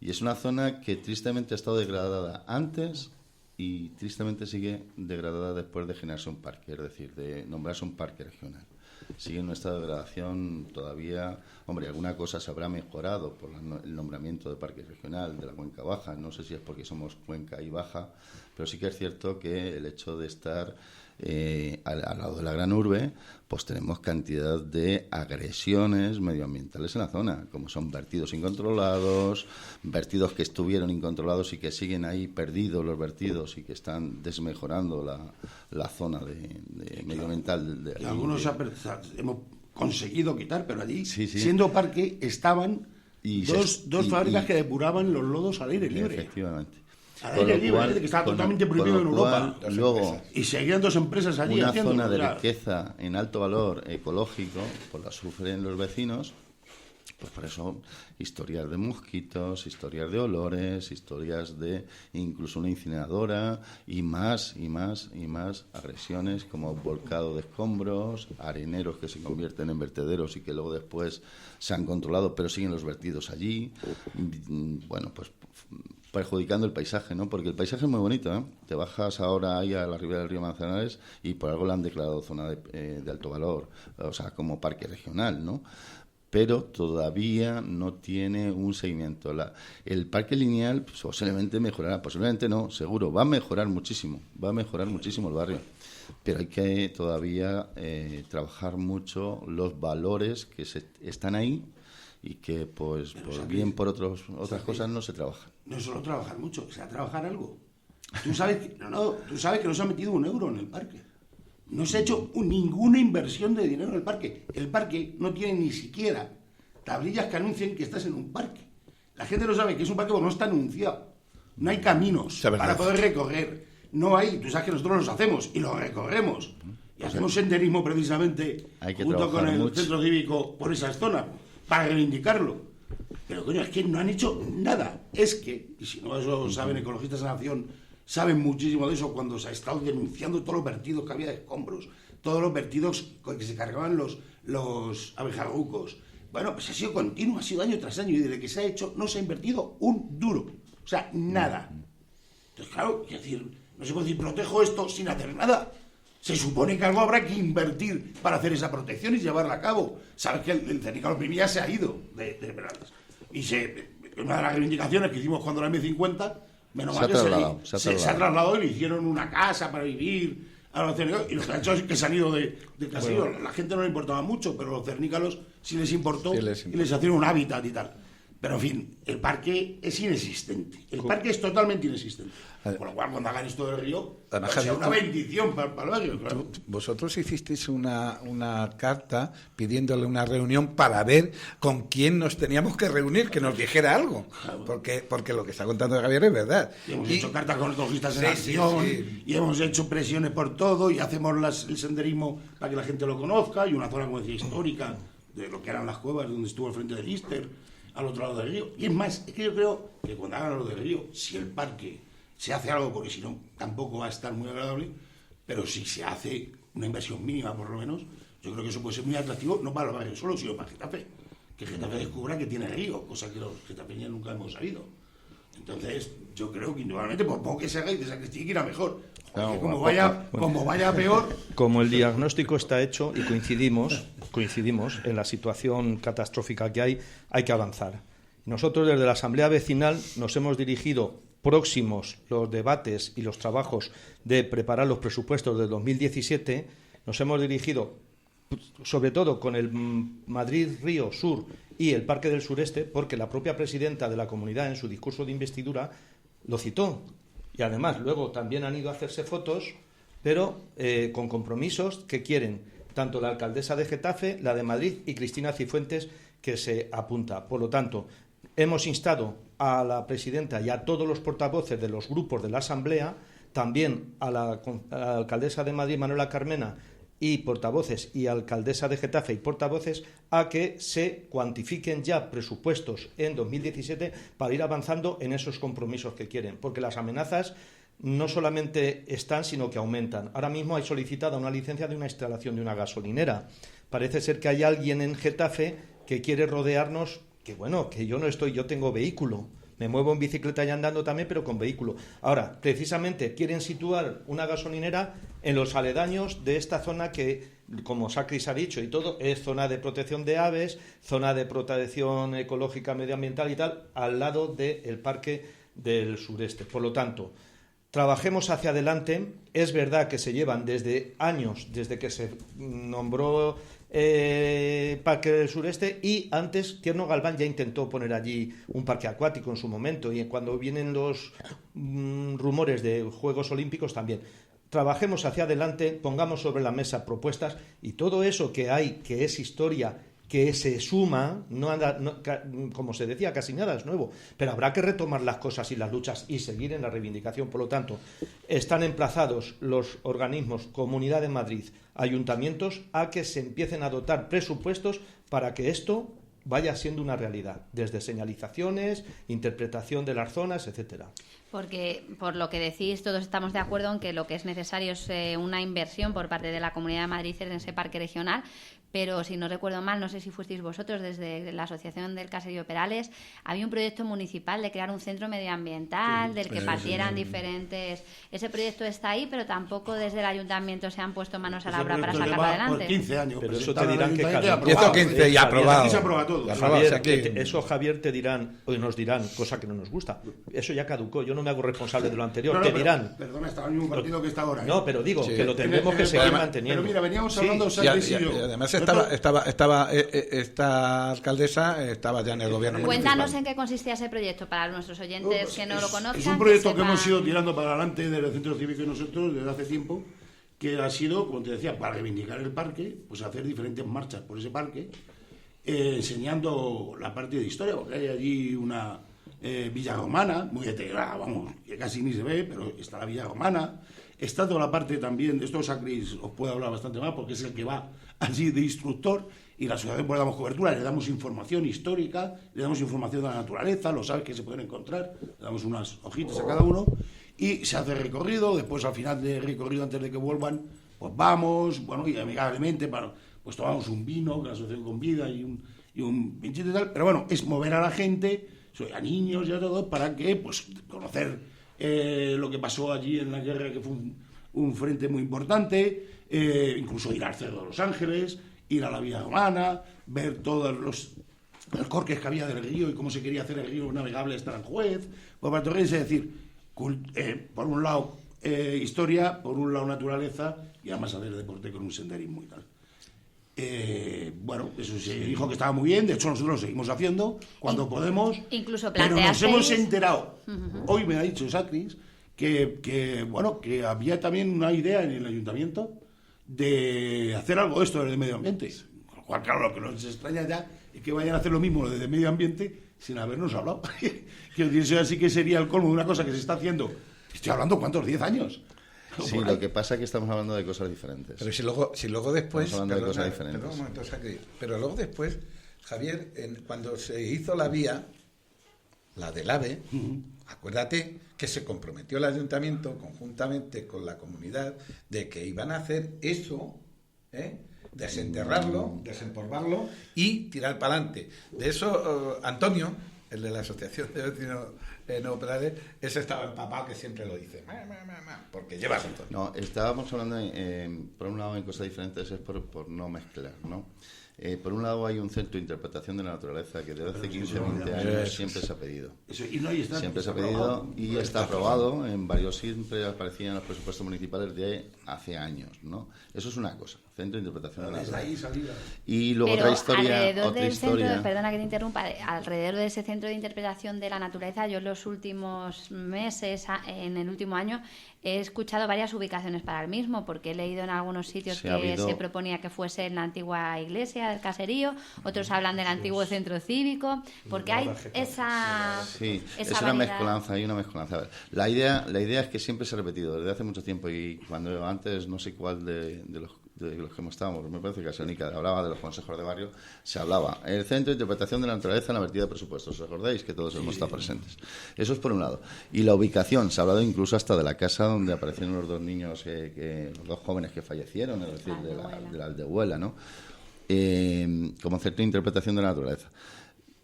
Y es una zona que tristemente ha estado degradada antes y tristemente sigue degradada después de generarse un parque, es decir, de nombrarse un parque regional. Sigue en un estado de degradación todavía. Hombre, alguna cosa se habrá mejorado por el nombramiento de parque regional de la Cuenca Baja. No sé si es porque somos Cuenca y Baja, pero sí que es cierto que el hecho de estar al lado de la gran urbe, pues tenemos cantidad de agresiones medioambientales en la zona, como son vertidos incontrolados, vertidos que estuvieron incontrolados y que siguen ahí perdidos los vertidos y que están desmejorando la zona de medioambiental. Y algunos hemos conseguido quitar, pero allí, Sí. siendo parque, estaban Y dos fábricas que depuraban los lodos al aire libre. Efectivamente. Al aire libre, que estaba totalmente prohibido en Europa. Luego, Y seguían dos empresas allí una haciendo. zona de riqueza en alto valor ecológico, pues la sufren los vecinos, pues por eso historias de mosquitos, historias de olores, historias de incluso una incineradora y más agresiones como volcado de escombros, areneros que se convierten en vertederos y que luego después se han controlado pero siguen los vertidos allí. Bueno, pues perjudicando el paisaje, ¿no? Porque el paisaje es muy bonito, ¿eh? Te bajas ahora ahí a la ribera del río Manzanares y por algo la han declarado zona de alto valor, o sea, como parque regional, ¿no? Pero todavía no tiene un seguimiento. El parque lineal pues, posiblemente mejorará, posiblemente no, seguro, va a mejorar muchísimo el barrio, pero hay que todavía trabajar mucho los valores que están ahí y que, pues, por otras cosas no se trabajan. No es solo trabajar mucho, o sea, trabajar algo. Tú sabes que no se ha metido un euro en el parque. No se ha hecho ninguna inversión de dinero en el parque. El parque no tiene ni siquiera tablillas que anuncien que estás en un parque. La gente no sabe que es un parque porque no está anunciado. No hay caminos para poder recorrer. No hay, tú sabes que nosotros los hacemos y los recorremos. Y hacemos senderismo precisamente junto con el centro cívico por esas zonas para reivindicarlo. Pero coño, es que no han hecho nada. Es que, y si no eso saben ecologistas en la nación, saben muchísimo de eso cuando se ha estado denunciando todos los vertidos que había de escombros, todos los vertidos que se cargaban los abejarucos. Bueno, pues ha sido continuo, ha sido año tras año, y desde que se ha hecho no se ha invertido un duro. O sea, nada. Entonces, claro, es decir, no se puede decir protejo esto sin hacer nada. Se supone que algo habrá que invertir para hacer esa protección y llevarla a cabo. Sabes que el cernícalo primilla se ha ido de Perales. Y una de las reivindicaciones que hicimos cuando era M50, menos mal que se ha trasladado y le hicieron una casa para vivir a los cernícalos. Y lo que ha hecho es que se han ido de casillo. Bueno, la gente no le importaba mucho, pero los cernícalos sí les importó y les hicieron un hábitat y tal. Pero, en fin, el parque es inexistente. El parque es totalmente inexistente. Con lo cual, cuando hagan esto del río, va a ser una bendición para el barrio. Claro. Vosotros hicisteis una carta pidiéndole una reunión para ver con quién nos teníamos que reunir, que nos dijera algo. Porque lo que está contando Javier es verdad. Y hemos hecho cartas con ecologistas en acción, y hemos hecho presiones por todo, y hacemos el senderismo para que la gente lo conozca, y una zona, como decía, histórica, de lo que eran las cuevas, donde estuvo el frente de Lister, al otro lado del río. Y es más, es que yo creo que cuando hagan lo del río, si el parque se hace algo, porque si no tampoco va a estar muy agradable, pero si se hace una inversión mínima por lo menos, yo creo que eso puede ser muy atractivo, no para el barrio solo, sino para Getafe. Que Getafe descubra que tiene río, cosa que los getafeños nunca hemos sabido. Entonces, yo creo que individualmente, por poco que se haga, y de que irá mejor. Porque como vaya peor... Como el diagnóstico está hecho y coincidimos en la situación catastrófica que hay que avanzar. Nosotros desde la Asamblea Vecinal nos hemos dirigido, próximos los debates y los trabajos de preparar los presupuestos del 2017, nos hemos dirigido sobre todo con el Madrid-Río Sur y el Parque del Sureste, porque la propia presidenta de la comunidad en su discurso de investidura lo citó. Y además luego también han ido a hacerse fotos, pero con compromisos que quieren tanto la alcaldesa de Getafe, la de Madrid y Cristina Cifuentes, que se apunta. Por lo tanto, hemos instado a la presidenta y a todos los portavoces de los grupos de la Asamblea, también a la alcaldesa de Madrid, Manuela Carmena, y portavoces y alcaldesa de Getafe y portavoces, a que se cuantifiquen ya presupuestos en 2017 para ir avanzando en esos compromisos que quieren, porque las amenazas no solamente están, sino que aumentan. Ahora mismo hay solicitada una licencia de una instalación de una gasolinera. Parece ser que hay alguien en Getafe que quiere rodearnos, que bueno, que yo no estoy, yo tengo vehículo. Me muevo en bicicleta y andando también, pero con vehículo. Ahora, precisamente, quieren situar una gasolinera en los aledaños de esta zona que, como Sacris ha dicho y todo, es zona de protección de aves, zona de protección ecológica, medioambiental y tal, al lado del Parque del Sureste. Por lo tanto, trabajemos hacia adelante. Es verdad que se llevan desde años, desde que se nombró Parque del Sureste, y antes Tierno Galván ya intentó poner allí un parque acuático en su momento, y cuando vienen los rumores de Juegos Olímpicos también. Trabajemos hacia adelante, pongamos sobre la mesa propuestas, y todo eso que hay, que es historia, que se suma, como se decía, casi nada es nuevo, pero habrá que retomar las cosas y las luchas y seguir en la reivindicación. Por lo tanto, están emplazados los organismos, Comunidad de Madrid, ayuntamientos, a que se empiecen a dotar presupuestos para que esto vaya siendo una realidad, desde señalizaciones, interpretación de las zonas, etcétera. Porque, por lo que decís, todos estamos de acuerdo en que lo que es necesario es una inversión por parte de la Comunidad de Madrid en ese parque regional, pero si no recuerdo mal, no sé si fuisteis vosotros, desde la Asociación del Caserío Perales, había un proyecto municipal de crear un centro medioambiental, del que partieran diferentes... Ese proyecto está ahí, pero tampoco desde el ayuntamiento se han puesto manos a la obra para sacarlo adelante. Por 15 años. Pero eso te dirán que caducó. 15 y aprobado. Aquí se aprueba todo. Eso, Javier, te dirán, o nos dirán, cosa que no nos gusta, eso ya caducó, yo no me hago responsable de lo anterior, te dirán... Perdona, está en el mismo partido que está ahora. No, pero digo, que lo tendremos que seguir manteniendo. Pero mira, veníamos hablando... Y además esta alcaldesa estaba ya en el gobierno municipal. Cuéntanos en qué consistía ese proyecto para nuestros oyentes que no lo conozcan. Es un proyecto que hemos ido tirando para adelante desde el Centro Cívico y nosotros desde hace tiempo, que ha sido, como te decía, para reivindicar el parque, pues hacer diferentes marchas por ese parque, enseñando la parte de historia, porque hay allí una villa romana, muy integrada, vamos, que casi ni se ve, pero está la villa romana. Está toda la parte también, de esto Sacris os puede hablar bastante más, porque es el que va allí de instructor, y la asociación pues le damos cobertura, le damos información histórica, le damos información de la naturaleza, los aves que se pueden encontrar, le damos unas hojitas a cada uno, y se hace recorrido. Después, al final del recorrido, antes de que vuelvan, pues vamos, bueno, y amigablemente, pues tomamos un vino, que la asociación convida, y un pinchito y tal, pero bueno, es mover a la gente, a niños y a todos, para que, pues, conocer lo que pasó allí en la guerra, que fue un frente muy importante, incluso ir al Cerro de los Ángeles, ir a la Villa Romana, ver todos los corques que había del río y cómo se quería hacer el río navegable hasta Aranjuez, por Bartorreyes, es decir, por un lado historia, por un lado naturaleza, y además hacer deporte con un senderismo y tal. Bueno, eso se dijo que estaba muy bien, de hecho nosotros lo seguimos haciendo cuando podemos, incluso pero nos hemos enterado, hoy me ha dicho Sacris, que había también una idea en el ayuntamiento de hacer algo de esto del medio ambiente, con lo cual, claro, lo que nos extraña ya es que vayan a hacer lo mismo lo de medio ambiente sin habernos hablado. Quiero decir, eso así que sería el colmo de una cosa que se está haciendo, estoy hablando, ¿cuántos? 10 años. Sí, lo que pasa es que estamos hablando de cosas diferentes. Pero si luego después... Estamos hablando de cosas diferentes. Perdón un momento, pero luego después, Javier, cuando se hizo la vía, la del AVE, acuérdate que se comprometió el ayuntamiento conjuntamente con la comunidad de que iban a hacer eso, desenterrarlo, desempolvarlo y tirar para adelante. De eso, Antonio, el de la Asociación de Vecinos Perales, ese estaba empapado, que siempre lo dice, porque lleva Antonio. No, estábamos hablando, por un lado, en cosas diferentes, es por no mezclar, ¿no? Por un lado, hay un centro de interpretación de la naturaleza que desde hace 15 o 20 años siempre se ha pedido. Siempre se ha pedido y está aprobado. En varios, siempre aparecían en los presupuestos municipales de hace años, ¿no? Eso es una cosa. Centro de Interpretación de la Desde ahí Naturaleza. salida. Y luego Pero otra historia... alrededor del centro, perdona que te interrumpa, alrededor de ese Centro de Interpretación de la Naturaleza, yo en los últimos meses, en el último año, he escuchado varias ubicaciones para el mismo, porque he leído en algunos sitios se proponía que fuese en la antigua iglesia del Caserío, otros hablan del antiguo centro cívico, porque hay esa... Sí, esa es una variedad. mezcolanza, hay una mezcolanza. A ver, la idea es que siempre se ha repetido desde hace mucho tiempo, y cuando antes, no sé cuál de los que hemos estado, me parece que Casionica hablaba de los consejos de barrio, se hablaba el Centro de Interpretación de la Naturaleza en la vertida de presupuestos. ¿Os acordáis que todos hemos estado presentes? Eso es por un lado. Y la ubicación, se ha hablado incluso hasta de la casa donde aparecieron los dos niños, los dos jóvenes que fallecieron, es decir, de la Aldehuela, ¿no? Como Centro de Interpretación de la Naturaleza.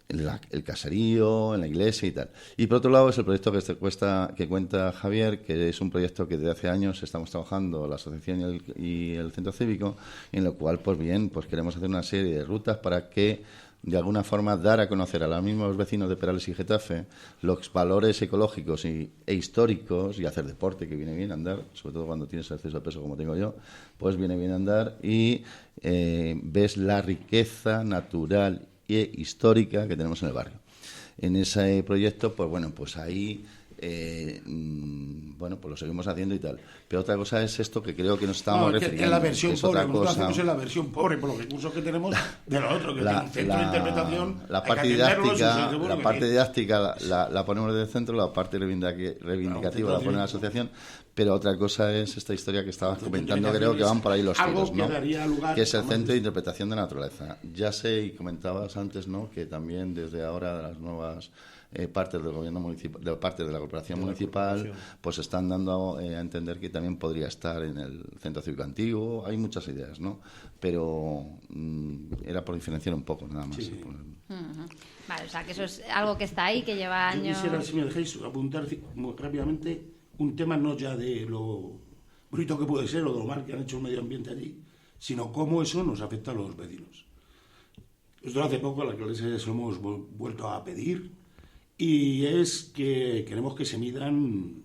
El caserío, en la iglesia y tal. Y por otro lado es el proyecto que cuenta Javier, que es un proyecto que desde hace años estamos trabajando la asociación y el centro cívico, en lo cual pues queremos hacer una serie de rutas para que de alguna forma dar a conocer a los mismos vecinos de Perales y Getafe los valores ecológicos e históricos, y hacer deporte, que viene bien andar, sobre todo cuando tienes acceso al peso como tengo yo, pues viene bien andar, y ves la riqueza natural e histórica que tenemos en el barrio. En ese proyecto, pues ahí pues lo seguimos haciendo y tal. Pero otra cosa es esto que creo que nos estábamos refiriendo. En la versión es pobre, otra nosotros cosa. hacemos en la versión pobre por los recursos que tenemos de lo otro, que tiene un centro de interpretación. La parte didáctica la ponemos desde el centro, la parte reivindicativa la pone la asociación, pero otra cosa es esta historia que estabas comentando, creo que van por ahí los tiros, ¿no? Que es el Centro de Interpretación de la Naturaleza. Ya sé, y comentabas antes, ¿no?, que también desde ahora las nuevas partes del gobierno municipal, de parte de la corporación municipal, pues están dando a entender que también podría estar en el centro cívico antiguo. Hay muchas ideas, ¿no? Pero era por diferenciar un poco, nada más. Sí. Vale, o sea, que eso es algo que está ahí, que lleva Yo años... quisiera, si me dejáis, apuntar muy rápidamente un tema no ya de lo bonito que puede ser o de lo mal que han hecho el medio ambiente allí, sino cómo eso nos afecta a los vecinos. Nosotros hace poco a la alcaldesa se lo hemos vuelto a pedir, y es que queremos que se midan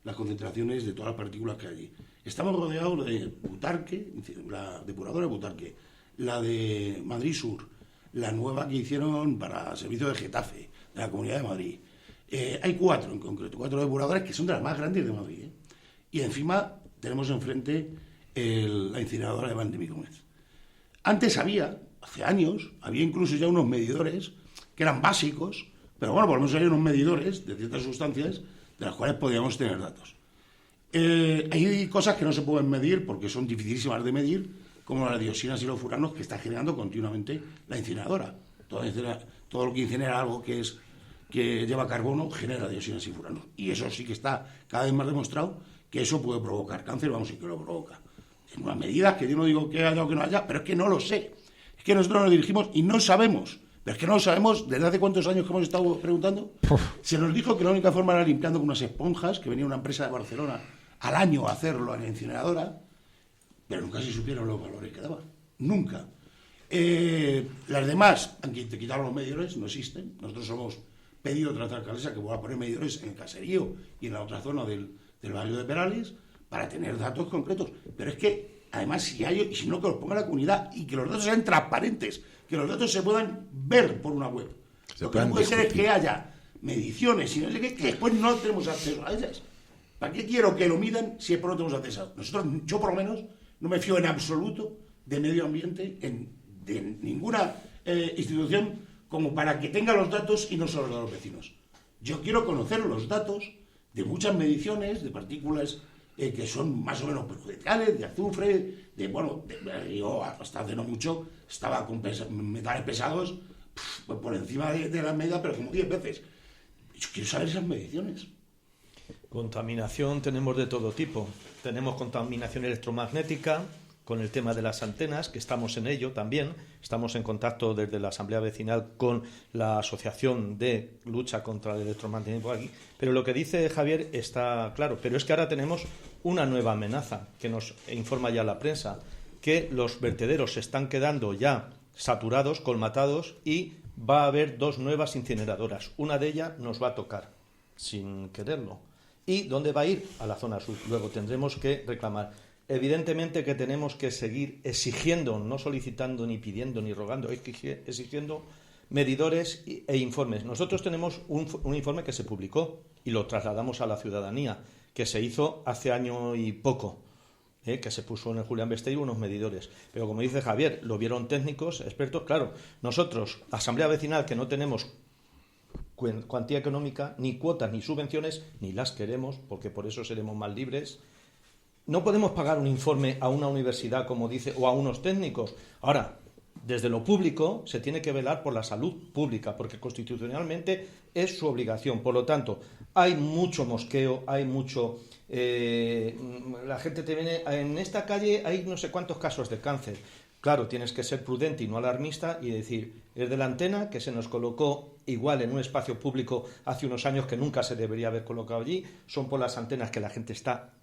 las concentraciones de todas las partículas que hay allí. Estamos rodeados de Butarque, la depuradora de Butarque, la de Madrid Sur, la nueva que hicieron para servicio de Getafe, de la Comunidad de Madrid. Hay 4 en concreto, 4 depuradoras que son de las más grandes de Madrid. Y encima tenemos enfrente la incineradora de Valdemí Gómez. Antes hace años, había incluso ya unos medidores que eran básicos, pero bueno, por lo menos hay unos medidores de ciertas sustancias de las cuales podíamos tener datos. Hay cosas que no se pueden medir porque son dificilísimas de medir, como las dioxinas y los furanos que está generando continuamente la incineradora. Todo lo que incinera algo que lleva carbono genera dioxinas y furanos. Y eso sí que está cada vez más demostrado que eso puede provocar cáncer, vamos, y que lo provoca. En unas medidas que yo no digo que haya o que no haya, pero es que no lo sé. Es que nosotros nos dirigimos y no sabemos. Pero es que no lo sabemos desde hace cuántos años que hemos estado preguntando. Se nos dijo que la única forma era limpiando con unas esponjas, que venía una empresa de Barcelona al año a hacerlo en la incineradora, pero nunca se supieron los valores que daban. Nunca. Las demás, aunque te quitaron los medidores, no existen. Nosotros hemos pedido a la alcaldesa que vuelva a poner medidores en el Caserío y en la otra zona del barrio de Perales para tener datos concretos. Pero es que, además, si no, que los ponga la comunidad y que los datos sean transparentes, que los datos se puedan ver por una web. Lo que no puede ser es que haya mediciones y no sé qué, que después no tenemos acceso a ellas. ¿Para qué quiero que lo midan si después no tenemos acceso? Yo por lo menos no me fío en absoluto de medio ambiente de ninguna institución como para que tenga los datos y no solo los de los vecinos. Yo quiero conocer los datos de muchas mediciones de partículas que son más o menos perjudiciales, de azufre, yo hasta hace no mucho estaba con metales pesados por encima de la media, pero como 10 veces. Yo quiero saber esas mediciones. Contaminación tenemos de todo tipo. Tenemos contaminación electromagnética, con el tema de las antenas, que estamos en ello también. Estamos en contacto desde la Asamblea Vecinal con la Asociación de Lucha contra el Electromagnetismo aquí. Pero lo que dice Javier está claro. Pero es que ahora tenemos una nueva amenaza que nos informa ya la prensa, que los vertederos se están quedando ya saturados, colmatados, y va a haber 2 nuevas incineradoras. Una de ellas nos va a tocar, sin quererlo. ¿Y dónde va a ir? A la zona sur. Luego tendremos que reclamar. Evidentemente que tenemos que seguir exigiendo, no solicitando, ni pidiendo, ni rogando, exigiendo medidores e informes. Nosotros tenemos un informe que se publicó y lo trasladamos a la ciudadanía, que se hizo hace año y poco, que se puso en el Julián Besteiro unos medidores. Pero como dice Javier, lo vieron técnicos, expertos. Claro, nosotros, Asamblea Vecinal, que no tenemos cuantía económica, ni cuotas, ni subvenciones, ni las queremos, porque por eso seremos más libres, no podemos pagar un informe a una universidad, como dice, o a unos técnicos. Ahora, desde lo público se tiene que velar por la salud pública, porque constitucionalmente es su obligación. Por lo tanto, hay mucho mosqueo, hay mucho... la gente te viene... En esta calle hay no sé cuántos casos de cáncer. Claro, tienes que ser prudente y no alarmista y decir, es de la antena que se nos colocó igual en un espacio público hace unos años que nunca se debería haber colocado allí, son por las antenas que la gente está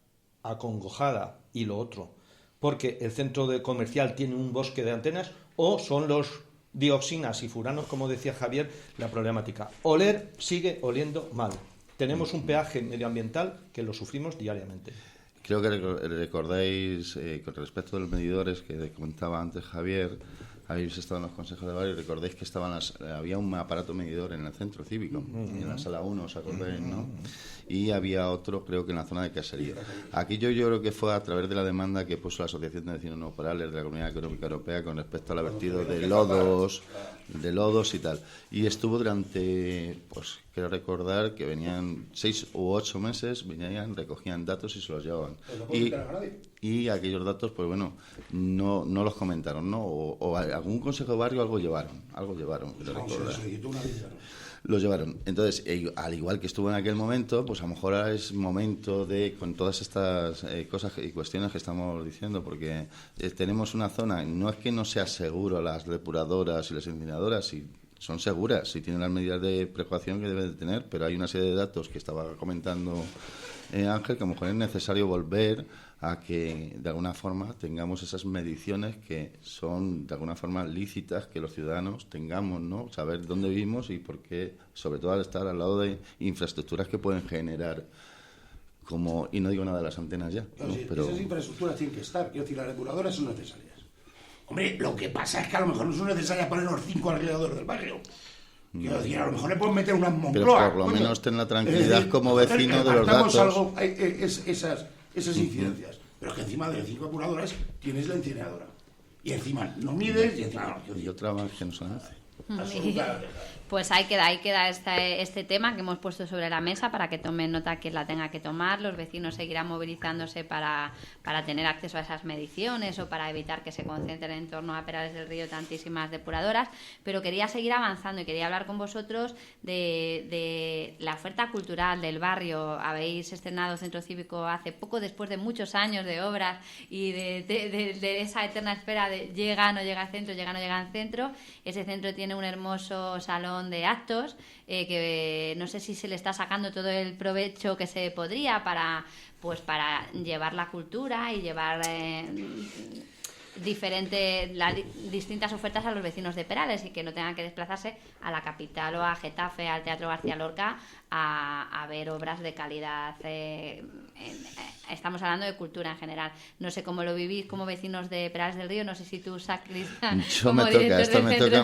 acongojada y lo otro, porque el centro comercial tiene un bosque de antenas o son los dioxinas y furanos, como decía Javier, la problemática. Oler sigue oliendo mal. Tenemos un peaje medioambiental que lo sufrimos diariamente. Creo que recordáis, con respecto a los medidores que comentaba antes Javier, habéis estado en los consejos de barrio y recordáis que había un aparato medidor en el centro cívico, en la sala 1, ¿os acordáis, no? Y había otro, creo que en la zona de Caserío. Aquí yo creo que fue a través de la demanda que puso la Asociación de Vecinos No Forales de la Comunidad Económica Europea con respecto al vertido de lodos y tal. Y estuvo durante, pues quiero recordar que venían 6 u 8 meses, recogían datos y se los llevaban. Y aquellos datos, pues bueno, no los comentaron, ¿no? O algún consejo de barrio algo llevaron. Los llevaron. Entonces, al igual que estuvo en aquel momento, pues a lo mejor ahora es momento de, con todas estas cosas y cuestiones que estamos diciendo, porque tenemos una zona, no es que no sea seguro las depuradoras y las incineradoras, si son seguras, si tienen las medidas de precaución que deben de tener, pero hay una serie de datos que estaba comentando Ángel, que a lo mejor es necesario volver a que de alguna forma tengamos esas mediciones que son de alguna forma lícitas, que los ciudadanos tengamos, ¿no? Saber dónde vivimos y por qué, sobre todo al estar al lado de infraestructuras que pueden generar como, y no digo nada de las antenas ya, ¿no? Sí, pero esas infraestructuras tienen que estar, quiero decir, las depuradoras son necesarias. Hombre, lo que pasa es que a lo mejor no son necesarias poner los 5 alrededor del barrio. Quiero decir, a lo mejor le pueden meter unas Moncloa. Pero por lo menos ten la tranquilidad como vecino de los datos. Algo, esas incidencias. Pero es que encima de las 5 depuradoras tienes la incineradora. Y encima no mides y encima no. Y otra más que no se hace. Pues ahí queda este tema que hemos puesto sobre la mesa para que tomen nota quien la tenga que tomar. Los vecinos seguirán movilizándose para tener acceso a esas mediciones o para evitar que se concentren en torno a Perales del Río tantísimas depuradoras, pero quería seguir avanzando y quería hablar con vosotros de la oferta cultural del barrio. Habéis estrenado Centro Cívico hace poco, después de muchos años de obras y de esa eterna espera de llega, no llega al centro, llega, no llega al centro. Ese centro tiene un hermoso salón de actos que no sé si se le está sacando todo el provecho que se podría para llevar la cultura y llevar distintas ofertas a los vecinos de Perales y que no tengan que desplazarse a la capital o a Getafe, al Teatro García Lorca a ver obras de calidad. Estamos hablando de cultura en general. No sé cómo lo vivís como vecinos de Perales del Río, no sé si tú, Cristian,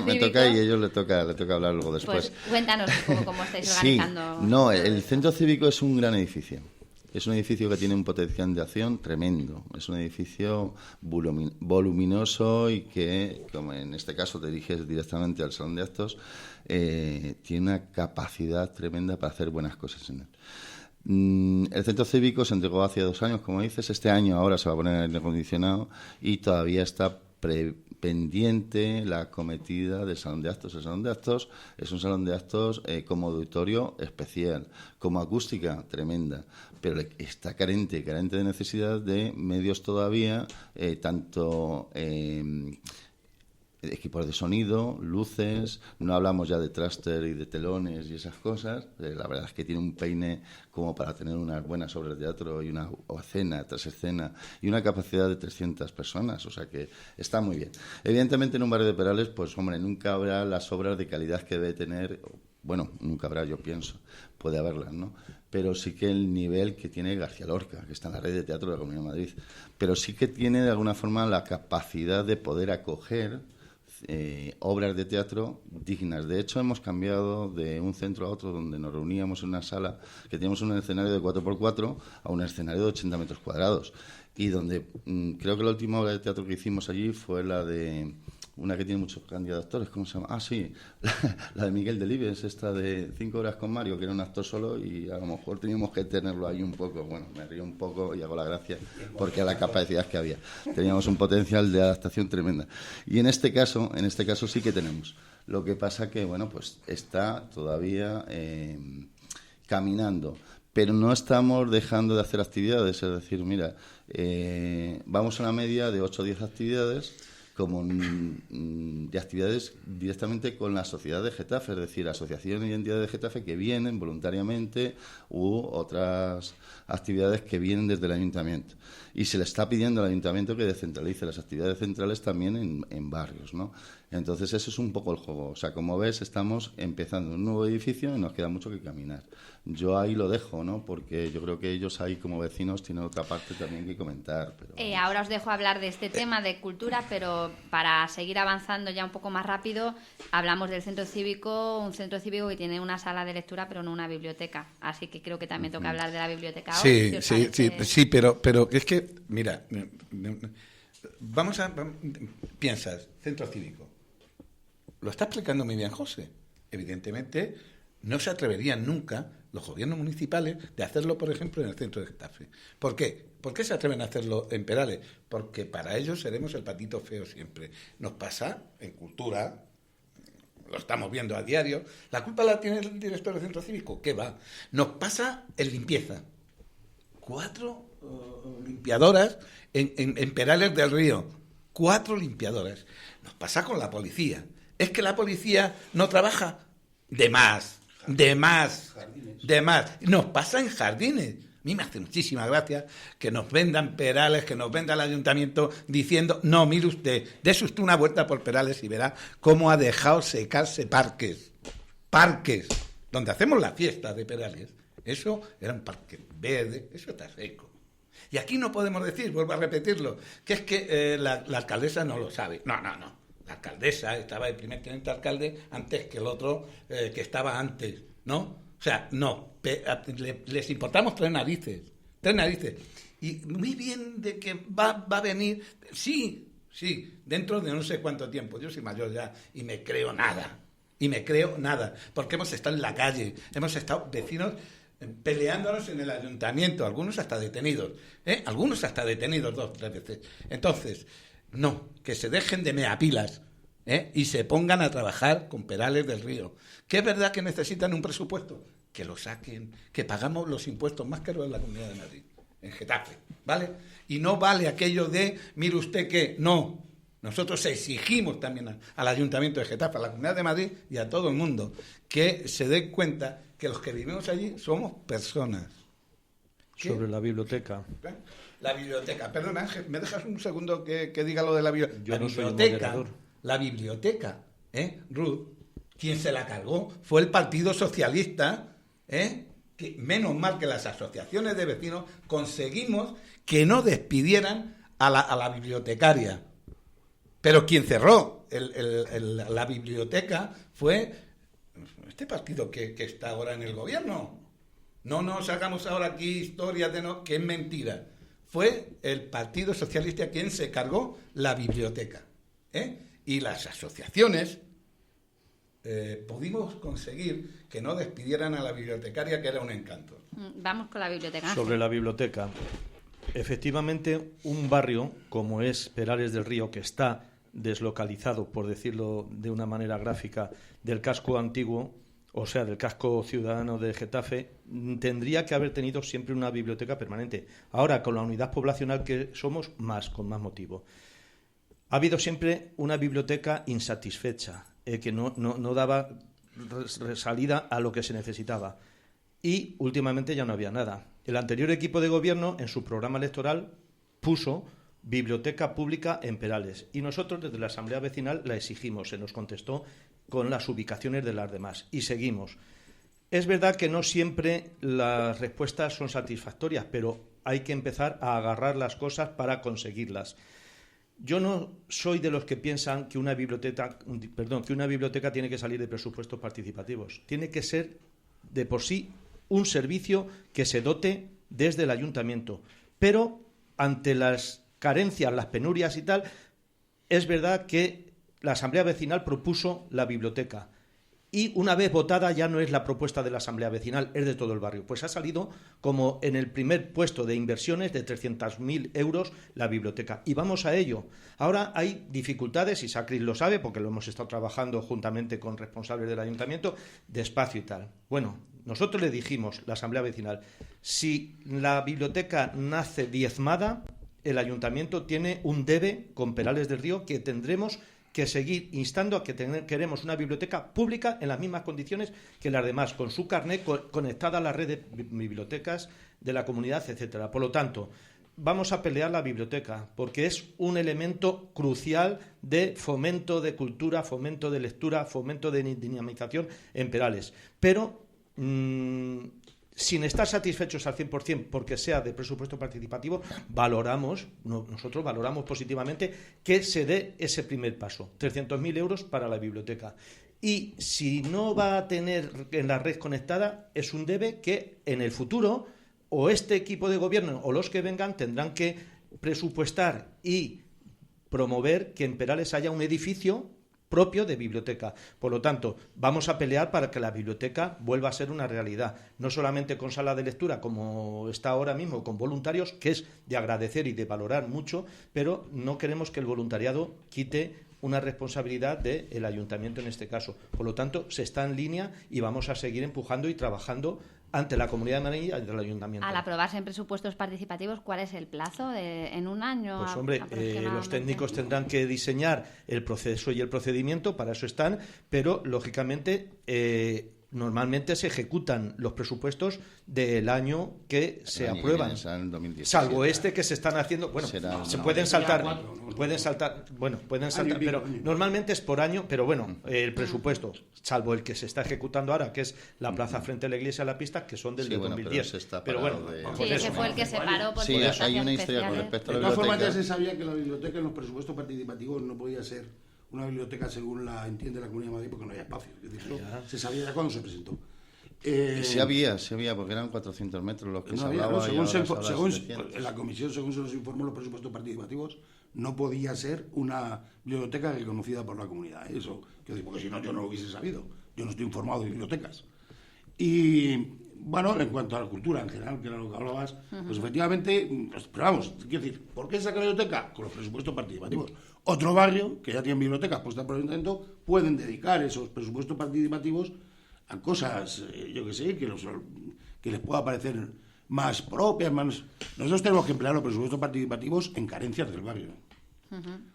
me toca y a ellos le toca hablar luego después. Pues cuéntanos cómo estáis organizando. Sí, no, el Centro Cívico es un gran edificio. Es un edificio que tiene un potencial de acción tremendo. Es un edificio voluminoso y que, como en este caso te diriges directamente al salón de actos, tiene una capacidad tremenda para hacer buenas cosas en él. El centro cívico se entregó hace 2 años, como dices. Este año ahora se va a poner aire acondicionado y todavía está pendiente la acometida del salón de actos. El salón de actos es un salón de actos como auditorio especial, como acústica tremenda, pero está carente de necesidad de medios todavía, tanto equipos de sonido, luces, no hablamos ya de tráster y de telones y esas cosas. La verdad es que tiene un peine como para tener unas buenas obras de teatro y una escena tras escena y una capacidad de 300 personas, o sea que está muy bien. Evidentemente en un barrio de Perales, pues hombre, nunca habrá las obras de calidad que debe tener bueno, nunca habrá, yo pienso, puede haberlas, ¿no? Pero sí que el nivel que tiene García Lorca, que está en la red de teatro de la Comunidad de Madrid, pero sí que tiene de alguna forma la capacidad de poder acoger obras de teatro dignas. De hecho, hemos cambiado de un centro a otro, donde nos reuníamos en una sala que teníamos un escenario de 4x4 a un escenario de 80 metros cuadrados, y donde creo que la última obra de teatro que hicimos allí fue la de una que tiene muchos candidatos actores, ¿cómo se llama? Ah, sí, la de Miguel Delibes, esta de 5 horas con Mario, que era un actor solo, y a lo mejor teníamos que tenerlo ahí un poco. Bueno, me río un poco y hago la gracia porque a la capacidad que había. Teníamos un potencial de adaptación tremenda. Y en este caso sí que tenemos. Lo que pasa que, bueno, pues está todavía caminando, pero no estamos dejando de hacer actividades. Es decir, mira, vamos a una media de 8 o 10 actividades, como de actividades directamente con la sociedad de Getafe, es decir, asociaciones y entidades de Getafe que vienen voluntariamente, u otras actividades que vienen desde el ayuntamiento. Y se le está pidiendo al ayuntamiento que descentralice las actividades centrales también en barrios, ¿no? Entonces, eso es un poco el juego. O sea, como ves, estamos empezando un nuevo edificio y nos queda mucho que caminar. Yo ahí lo dejo, ¿no? Porque yo creo que ellos ahí, como vecinos, tienen otra parte también que comentar. Pero... ahora os dejo hablar de este tema de cultura, pero para seguir avanzando ya un poco más rápido, hablamos del centro cívico, un centro cívico que tiene una sala de lectura, pero no una biblioteca. Así que creo que también toca hablar de la biblioteca hoy. Sí, pero es que, mira, piensas, centro cívico. Lo está explicando muy bien José. Evidentemente, no se atreverían nunca los gobiernos municipales de hacerlo, por ejemplo, en el centro de Getafe. ¿Por qué? ¿Por qué se atreven a hacerlo en Perales? Porque para ellos seremos el patito feo siempre. Nos pasa en cultura, lo estamos viendo a diario. ¿La culpa la tiene el director del centro cívico? ¿Qué va? Nos pasa en limpieza. 4 limpiadoras en Perales del Río. 4 limpiadoras. Nos pasa con la policía. Es que la policía no trabaja de más. Nos pasa en jardines. A mí me hace muchísima gracia que nos vendan Perales, que nos venda el ayuntamiento diciendo, no, mire usted, dése usted una vuelta por Perales y verá cómo ha dejado secarse parques, donde hacemos la fiesta de Perales. Eso era un parque verde, eso está seco. Y aquí no podemos decir, vuelvo a repetirlo, que es que la alcaldesa no lo sabe. No. La alcaldesa estaba el primer teniente alcalde antes que el otro que estaba antes, ¿no? O sea, no. Les importamos 3 narices. Y muy bien de que va a venir. Sí, dentro de no sé cuánto tiempo. Yo soy mayor ya y me creo nada. Porque hemos estado en la calle, hemos estado vecinos peleándonos en el ayuntamiento, algunos hasta detenidos 2 o 3 veces. Entonces, no, que se dejen de meapilas y se pongan a trabajar con Perales del Río. ¿Que es verdad que necesitan un presupuesto? Que lo saquen, que pagamos los impuestos más caros en la Comunidad de Madrid, en Getafe, ¿vale? Y no vale aquello de, mire usted que no. Nosotros exigimos también al Ayuntamiento de Getafe, a la Comunidad de Madrid y a todo el mundo que se den cuenta que los que vivimos allí somos personas. Sobre la biblioteca. La biblioteca. Perdona, Ángel, ¿me dejas un segundo que diga lo de la biblioteca? Yo no soy un moderador. La biblioteca, Ruth, quien se la cargó fue el Partido Socialista, que menos mal que las asociaciones de vecinos conseguimos que no despidieran a la bibliotecaria. Pero quien cerró la biblioteca fue este partido que está ahora en el gobierno. No nos hagamos ahora aquí historias que es mentira. Fue el Partido Socialista quien se cargó la biblioteca. Y las asociaciones pudimos conseguir que no despidieran a la bibliotecaria, que era un encanto. Vamos con la biblioteca. Sobre la biblioteca. Efectivamente, un barrio como es Perales del Río, que está deslocalizado, por decirlo de una manera gráfica, del casco antiguo, o sea, del casco ciudadano de Getafe, tendría que haber tenido siempre una biblioteca permanente. Ahora, con la unidad poblacional que somos, con más motivo. Ha habido siempre una biblioteca insatisfecha, que no daba salida a lo que se necesitaba. Y últimamente ya no había nada. El anterior equipo de gobierno, en su programa electoral, puso biblioteca pública en Perales. Y nosotros, desde la Asamblea Vecinal, la exigimos. Se nos contestó con las ubicaciones de las demás. Y seguimos. Es verdad que no siempre las respuestas son satisfactorias, pero hay que empezar a agarrar las cosas para conseguirlas. Yo no soy de los que piensan que una biblioteca tiene que salir de presupuestos participativos. Tiene que ser de por sí un servicio que se dote desde el ayuntamiento. Pero ante las carencias, las penurias y tal, es verdad que la Asamblea Vecinal propuso la biblioteca. Y una vez votada ya no es la propuesta de la Asamblea Vecinal, es de todo el barrio. Pues ha salido como en el primer puesto de inversiones de 300.000 euros la biblioteca. Y vamos a ello. Ahora hay dificultades, y Sacris lo sabe, porque lo hemos estado trabajando juntamente con responsables del ayuntamiento, de espacio y tal. Bueno, nosotros le dijimos, la Asamblea Vecinal, si la biblioteca nace diezmada, el ayuntamiento tiene un debe con Perales del Río que tendremos que seguir instando a que queremos una biblioteca pública en las mismas condiciones que las demás, con su carnet conectada a la red de bibliotecas de la comunidad, etcétera. Por lo tanto, vamos a pelear la biblioteca, porque es un elemento crucial de fomento de cultura, fomento de lectura, fomento de dinamización en Perales. Pero sin estar satisfechos al 100% porque sea de presupuesto participativo, nosotros valoramos positivamente que se dé ese primer paso, 300.000 euros para la biblioteca. Y si no va a tener en la red conectada, es un debe que en el futuro o este equipo de gobierno o los que vengan tendrán que presupuestar y promover que en Perales haya un edificio propio de biblioteca. Por lo tanto, vamos a pelear para que la biblioteca vuelva a ser una realidad, no solamente con sala de lectura como está ahora mismo, con voluntarios, que es de agradecer y de valorar mucho, pero no queremos que el voluntariado quite una responsabilidad del ayuntamiento en este caso. Por lo tanto, se está en línea y vamos a seguir empujando y trabajando ante la Comunidad de Madrid y ante el ayuntamiento. Al aprobarse en presupuestos participativos, ¿cuál es el plazo? ¿En un año? Pues hombre, los técnicos tendrán que diseñar el proceso y el procedimiento, para eso están, pero lógicamente normalmente se ejecutan los presupuestos del año que se aprueban, salvo que se están haciendo, bueno, se pueden saltar, pero normalmente es por año, pero bueno, el presupuesto, salvo el que se está ejecutando ahora, que es la plaza frente a la iglesia de la pista, que son del de 2010, pero bueno, ese fue el que se paró por hay una historia con respecto a la biblioteca. De todas formas ya se sabía que la biblioteca en los presupuestos participativos no podía ser una biblioteca según la entiende la Comunidad de Madrid, porque no había espacio. Es decir, se sabía ya cuando se presentó. Sí había, porque eran 400 metros los que se hablaba. Según en la comisión, según se nos informó los presupuestos participativos, no podía ser una biblioteca reconocida por la comunidad. Eso, porque si no, yo no lo hubiese sabido. Yo no estoy informado de bibliotecas. Y bueno, en cuanto a la cultura en general, que era lo que hablabas, pues efectivamente, pero vamos, quiero decir, ¿por qué sacar la biblioteca? Con los presupuestos participativos. Otro barrio, que ya tiene bibliotecas puestas por el ayuntamiento, pueden dedicar esos presupuestos participativos a cosas, yo que sé, que les pueda parecer más propias, más... Nosotros tenemos que emplear los presupuestos participativos en carencias del barrio.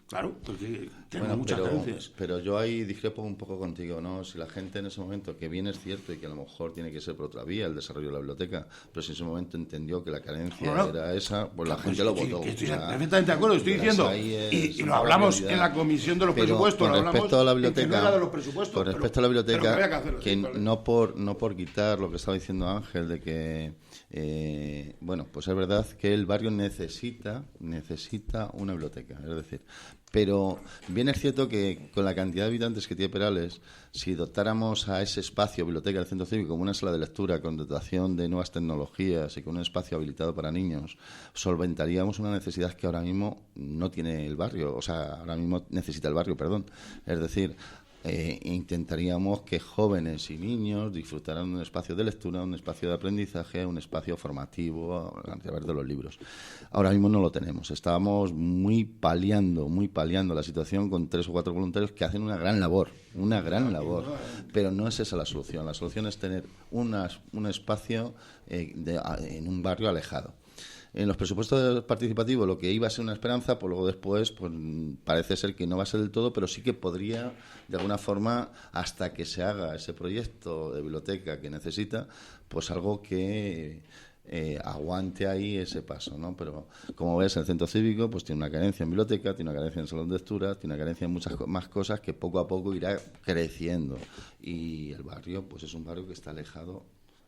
Claro, porque tenemos muchas carencias. Pero yo ahí discrepo un poco contigo, ¿no? Si la gente en ese momento, que bien es cierto y que a lo mejor tiene que ser por otra vía el desarrollo de la biblioteca, pero si en ese momento entendió que la carencia era esa, pues la gente lo votó. Estoy perfectamente de acuerdo, estoy diciendo, y lo hablamos en la comisión de los presupuestos, con respecto a la biblioteca, con respecto a la biblioteca, que no por quitar lo que estaba diciendo Ángel, de que bueno, pues es verdad que el barrio necesita una biblioteca, es decir, pero bien es cierto que con la cantidad de habitantes que tiene Perales, si dotáramos a ese espacio, biblioteca del centro cívico, como una sala de lectura con dotación de nuevas tecnologías y con un espacio habilitado para niños, solventaríamos una necesidad que ahora mismo no tiene el barrio, o sea, ahora mismo necesita el barrio, perdón. Es decir, intentaríamos que jóvenes y niños disfrutaran de un espacio de lectura, un espacio de aprendizaje, un espacio formativo a través de los libros. Ahora mismo no lo tenemos. Estábamos muy paliando la situación con 3 o 4 voluntarios que hacen una gran labor, pero no es esa la solución. La solución es tener un espacio en un barrio alejado. En los presupuestos participativos lo que iba a ser una esperanza, pues luego después pues parece ser que no va a ser del todo, pero sí que podría, de alguna forma, hasta que se haga ese proyecto de biblioteca que necesita, pues algo que aguante ahí ese paso, ¿no? Pero como ves, el centro cívico pues tiene una carencia en biblioteca, tiene una carencia en salón de lectura, tiene una carencia en muchas más cosas que poco a poco irá creciendo, y el barrio pues es un barrio que está alejado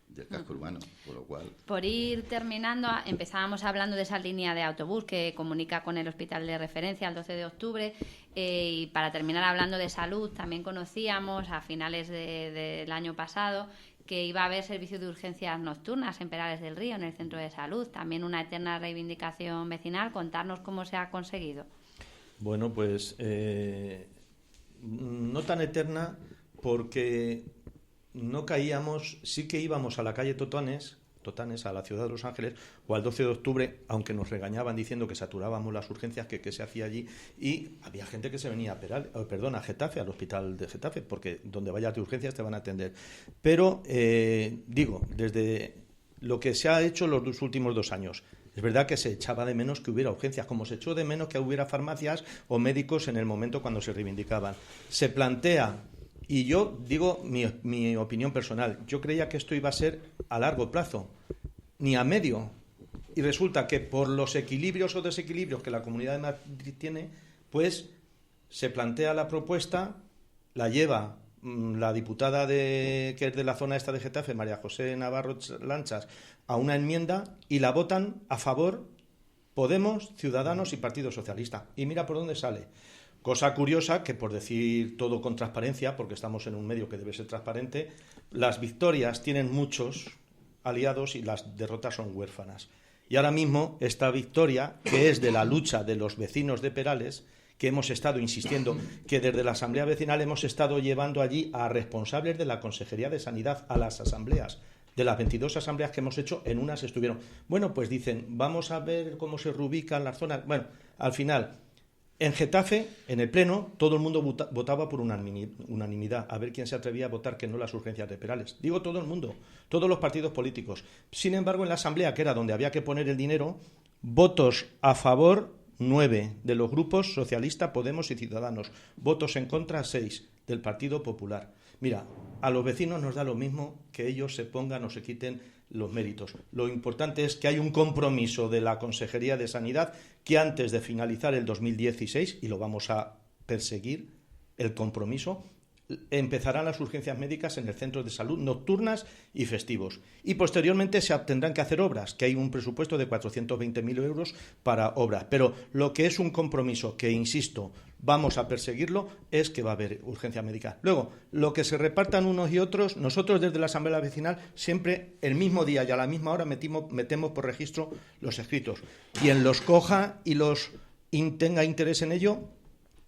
del casco urbano, por lo cual... Por ir terminando, empezábamos hablando de esa línea de autobús que comunica con el hospital de referencia el 12 de octubre, y para terminar hablando de salud, también conocíamos a finales del año pasado que iba a haber servicio de urgencias nocturnas en Perales del Río, en el centro de salud, también una eterna reivindicación vecinal. Contarnos cómo se ha conseguido. Bueno, pues no tan eterna, porque no caíamos, sí que íbamos a la calle Totanes, a la ciudad de Los Ángeles, o al 12 de octubre, aunque nos regañaban diciendo que saturábamos las urgencias que se hacía allí, y había gente que se venía a Getafe, al hospital de Getafe, porque donde vayas de urgencias te van a atender. Pero, digo, desde lo que se ha hecho los últimos 2 años, es verdad que se echaba de menos que hubiera urgencias, como se echó de menos que hubiera farmacias o médicos en el momento cuando se reivindicaban. Se plantea, y yo digo mi opinión personal, yo creía que esto iba a ser a largo plazo, ni a medio. Y resulta que por los equilibrios o desequilibrios que la Comunidad de Madrid tiene, pues se plantea la propuesta, la lleva la diputada que es de la zona esta de Getafe, María José Navarro Lanchas, a una enmienda, y la votan a favor Podemos, Ciudadanos y Partido Socialista. Y mira por dónde sale. Cosa curiosa, que por decir todo con transparencia, porque estamos en un medio que debe ser transparente, las victorias tienen muchos aliados y las derrotas son huérfanas. Y ahora mismo esta victoria, que es de la lucha de los vecinos de Perales, que hemos estado insistiendo, que desde la Asamblea Vecinal hemos estado llevando allí a responsables de la Consejería de Sanidad a las asambleas. De las 22 asambleas que hemos hecho, en unas estuvieron. Bueno, pues dicen, vamos a ver cómo se reubican las zonas. Bueno, al final, en Getafe, en el Pleno, todo el mundo votaba por unanimidad. A ver quién se atrevía a votar que no las urgencias de Perales. Digo todo el mundo, todos los partidos políticos. Sin embargo, en la Asamblea, que era donde había que poner el dinero, votos a favor 9 de los grupos Socialista, Podemos y Ciudadanos. Votos en contra 6 del Partido Popular. Mira, a los vecinos nos da lo mismo que ellos se pongan o se quiten los méritos. Lo importante es que hay un compromiso de la Consejería de Sanidad que antes de finalizar el 2016, y lo vamos a perseguir, el compromiso, empezarán las urgencias médicas en el centro de salud nocturnas y festivos. Y posteriormente se tendrán que hacer obras, que hay un presupuesto de 420.000 euros para obras. Pero lo que es un compromiso que, insisto, vamos a perseguirlo, es que va a haber urgencia médica. Luego, lo que se repartan unos y otros, nosotros desde la Asamblea Vecinal siempre el mismo día y a la misma hora metemos por registro los escritos. Quien los coja y tenga interés en ello,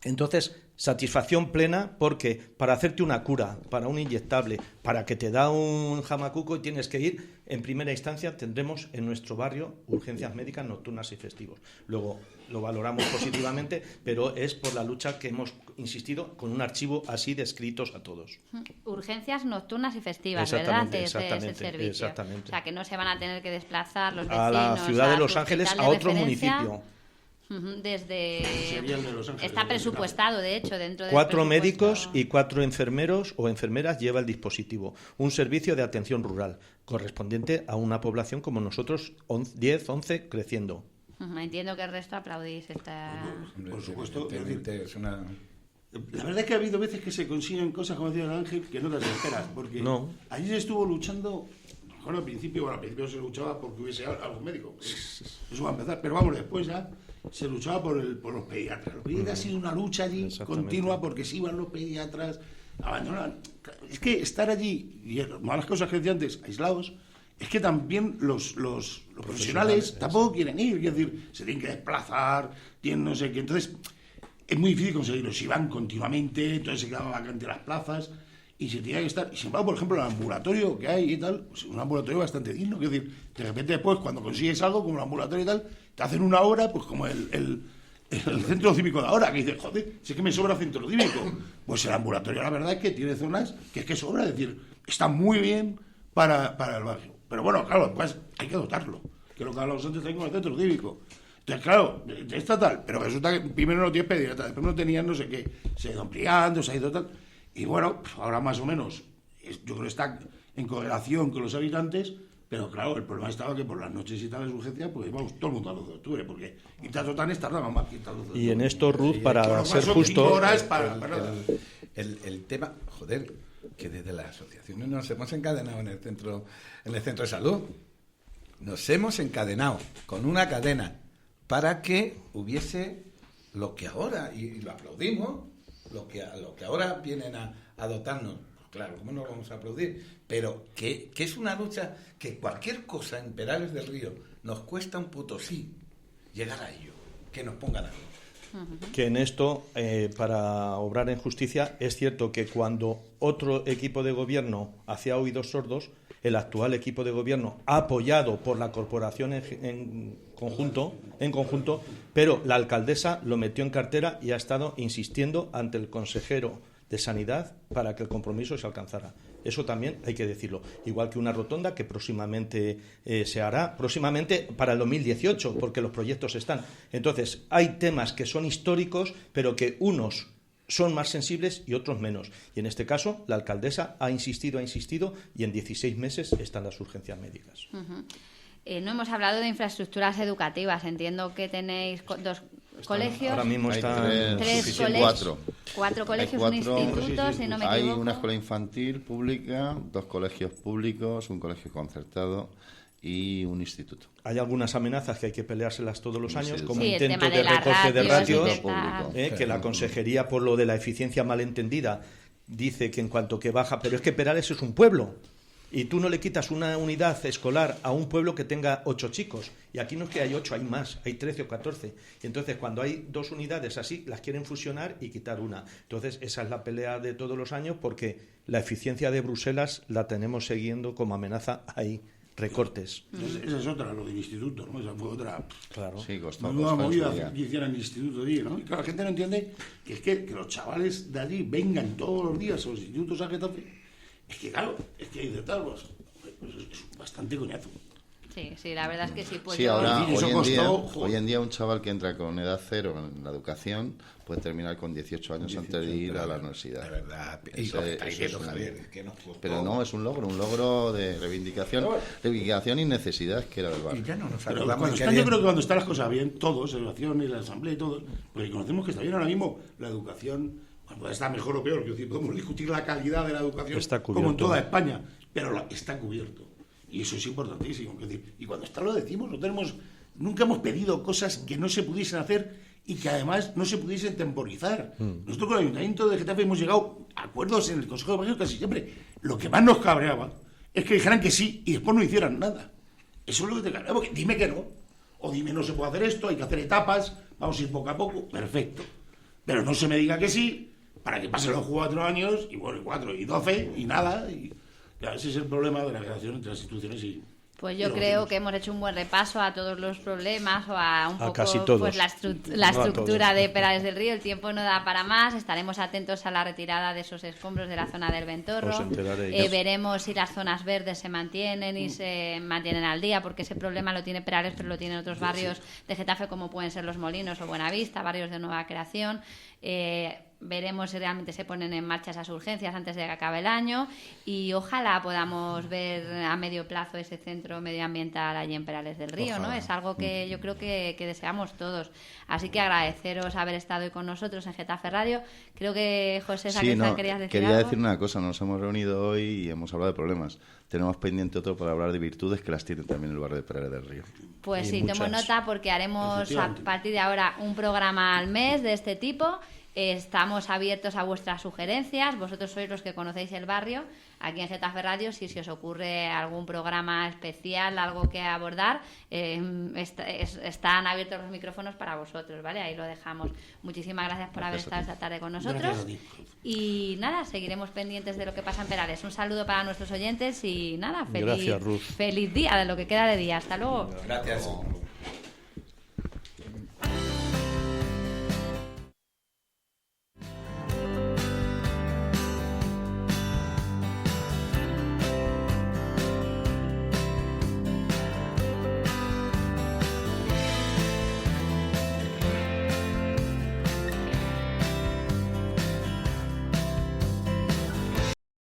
entonces satisfacción plena, porque para hacerte una cura, para un inyectable, para que te da un jamacuco y tienes que ir, en primera instancia tendremos en nuestro barrio urgencias médicas nocturnas y festivos. Luego lo valoramos positivamente, pero es por la lucha que hemos insistido con un archivo así de escritos a todos. Urgencias nocturnas y festivas, ¿verdad? Ese servicio. Exactamente. O sea, que no se van a tener que desplazar los a vecinos la ciudad de Los su Ángeles, hospital a de otro referencia. municipio. Sería el de Los Ángeles, Está presupuestado, de hecho, dentro de 4 médicos y 4 enfermeros o enfermeras lleva el dispositivo. Un servicio de atención rural, correspondiente a una población como nosotros, 10, 11, creciendo. Entiendo que el resto aplaudís esta... Por supuesto. Es una... La verdad es que ha habido veces que se consiguen cosas, como decía el Ángel, que no te las esperas, porque allí se estuvo luchando. Bueno, al principio se luchaba porque hubiese algo médico. Eso va a empezar. Pero vamos, después ya se luchaba por los pediatras. Los pediatras ha sido una lucha allí continua, porque si iban los pediatras, abandonaban. Es que estar allí, y malas cosas que decía antes, aislados, es que también los profesionales tampoco quieren ir. Es decir, se tienen que desplazar, tienen no sé qué. Entonces, es muy difícil conseguirlo. Si van continuamente, entonces se quedaban vacantes las plazas. Y se tenía que estar, y sin embargo, por ejemplo, el ambulatorio que hay y tal, pues un ambulatorio bastante digno, es decir, de repente después, cuando consigues algo, como el ambulatorio y tal, te hacen una hora, pues como el centro cívico de ahora, que dices, joder, si es que me sobra centro cívico. Pues el ambulatorio, la verdad es que tiene zonas que es que sobra, es decir, está muy bien para el barrio. Pero bueno, claro, pues hay que dotarlo, que es lo que hablamos antes también con el centro cívico. Entonces, claro, está tal, pero resulta que primero no tienes pediatra, después no tenían no sé qué, se ha ido ampliando, se ha ido tal. Y bueno, ahora más o menos, yo creo que está en correlación con los habitantes, Pero claro, el problema estaba que por las noches y tal de urgencia, pues vamos, todo el mundo al 12 de octubre, porque Itazotanes tardaba más que el 12 de octubre. Y en esto, Ruth, para ser son justo... 5 horas para el tema, joder, que desde las asociaciones nos hemos encadenado en el centro de salud. Nos hemos encadenado con una cadena para que hubiese lo que ahora, y lo aplaudimos, lo que ahora vienen a dotarnos. Claro, ¿cómo no lo vamos a aplaudir? Pero que es una lucha que cualquier cosa en Perales del Río nos cuesta un puto sí llegar a ello, que nos pongan a luz. Que en esto, para obrar en justicia, es cierto que cuando otro equipo de gobierno hacía oídos sordos, el actual equipo de gobierno, apoyado por la corporación en conjunto, pero la alcaldesa lo metió en cartera y ha estado insistiendo ante el consejero de Sanidad para que el compromiso se alcanzara. Eso también hay que decirlo. Igual que una rotonda que próximamente se hará, próximamente para el 2018, porque los proyectos están. Entonces, hay temas que son históricos, pero que unos son más sensibles y otros menos. Y en este caso, la alcaldesa ha insistido, y en 16 meses están las urgencias médicas. Uh-huh. No hemos hablado de infraestructuras educativas. Entiendo que tenéis dos colegios. Ahora mismo están tres colegios. Cuatro colegios, un instituto, si no me equivoco. Hay una escuela infantil pública, 2 colegios públicos, un colegio concertado y un instituto. Hay algunas amenazas que hay que peleárselas todos los años, como sí, intento de recorte de ratios, ratios, que la consejería, por lo de la eficiencia malentendida, dice que en cuanto que baja, pero es que Perales es un pueblo. Y tú no le quitas una unidad escolar a un pueblo que tenga 8 chicos. Y aquí no es que hay 8, hay más, hay 13 o 14. Y entonces cuando hay 2 unidades así, las quieren fusionar y quitar una. Entonces esa es la pelea de todos los años, porque la eficiencia de Bruselas la tenemos siguiendo como amenaza ahí. Recortes. Esa es otra, lo del instituto, ¿no? Esa fue otra. Claro. Sí, costó movida que hicieran el instituto allí, ¿no? Y claro, la gente no entiende que es que los chavales de allí vengan todos los días a los institutos a Getafe. Es que claro, es que hay de tal, pues es bastante coñazo. Sí, la verdad es que sí. Pues sí, ahora, hoy en día un chaval que entra con edad 0 en la educación puede terminar con 18 años antes de ir a la universidad. De verdad. Pero no, es un logro de reivindicación y necesidad que era del barrio. Y ya no nos yo creo que cuando están las cosas bien, todos, educación y la asamblea y todos, porque conocemos que está bien ahora mismo la educación. Pues está mejor o peor, podemos discutir la calidad de la educación como en toda España, pero está cubierto. Y eso es importantísimo. Y cuando está lo decimos, nunca hemos pedido cosas que no se pudiesen hacer y que además no se pudiesen temporizar. Nosotros con el Ayuntamiento de Getafe hemos llegado a acuerdos en el Consejo de Barrio casi siempre. Lo que más nos cabreaba es que dijeran que sí y después no hicieran nada. Eso es lo que te cabreaba, porque dime que no. O dime no se puede hacer esto, hay que hacer etapas, vamos a ir poco a poco, perfecto. Pero no se me diga que sí, para que pasen los 4 años, y bueno, y 4, y 12, y nada. Y, claro, ese es el problema de la relación entre las instituciones y... Pues yo creo que hemos hecho un buen repaso a todos los problemas o a un poco casi todos. Pues la estructura de Perales del Río. El tiempo no da para más. Estaremos atentos a la retirada de esos escombros de la zona del Ventorro. Veremos si las zonas verdes se mantienen y se mantienen al día, porque ese problema lo tiene Perales, pero lo tienen otros barrios de Getafe, como pueden ser Los Molinos o Buenavista, barrios de nueva creación. Veremos si realmente se ponen en marcha esas urgencias antes de que acabe el año y ojalá podamos ver a medio plazo ese centro medioambiental allí en Perales del Río, ojalá. ¿No? Es algo que yo creo que deseamos todos. Así que agradeceros haber estado hoy con nosotros en Getafe Radio. Creo que, José, querías decir quería algo. Decir una cosa. Nos hemos reunido hoy y hemos hablado de problemas. Tenemos pendiente otro para hablar de virtudes que las tiene también el barrio de Perales del Río. Pues sí, tomo nota porque haremos a partir de ahora un programa al mes de este tipo. Estamos abiertos a vuestras sugerencias. Vosotros sois los que conocéis el barrio. Aquí en Getafe Radio, si se os ocurre algún programa especial, algo que abordar, están abiertos los micrófonos para vosotros, ¿vale? Ahí lo dejamos. Muchísimas gracias por haber estado esta tarde con nosotros. Y nada, seguiremos pendientes de lo que pasa en Perales. Un saludo para nuestros oyentes y nada, feliz día de lo que queda de día. Hasta luego. Gracias.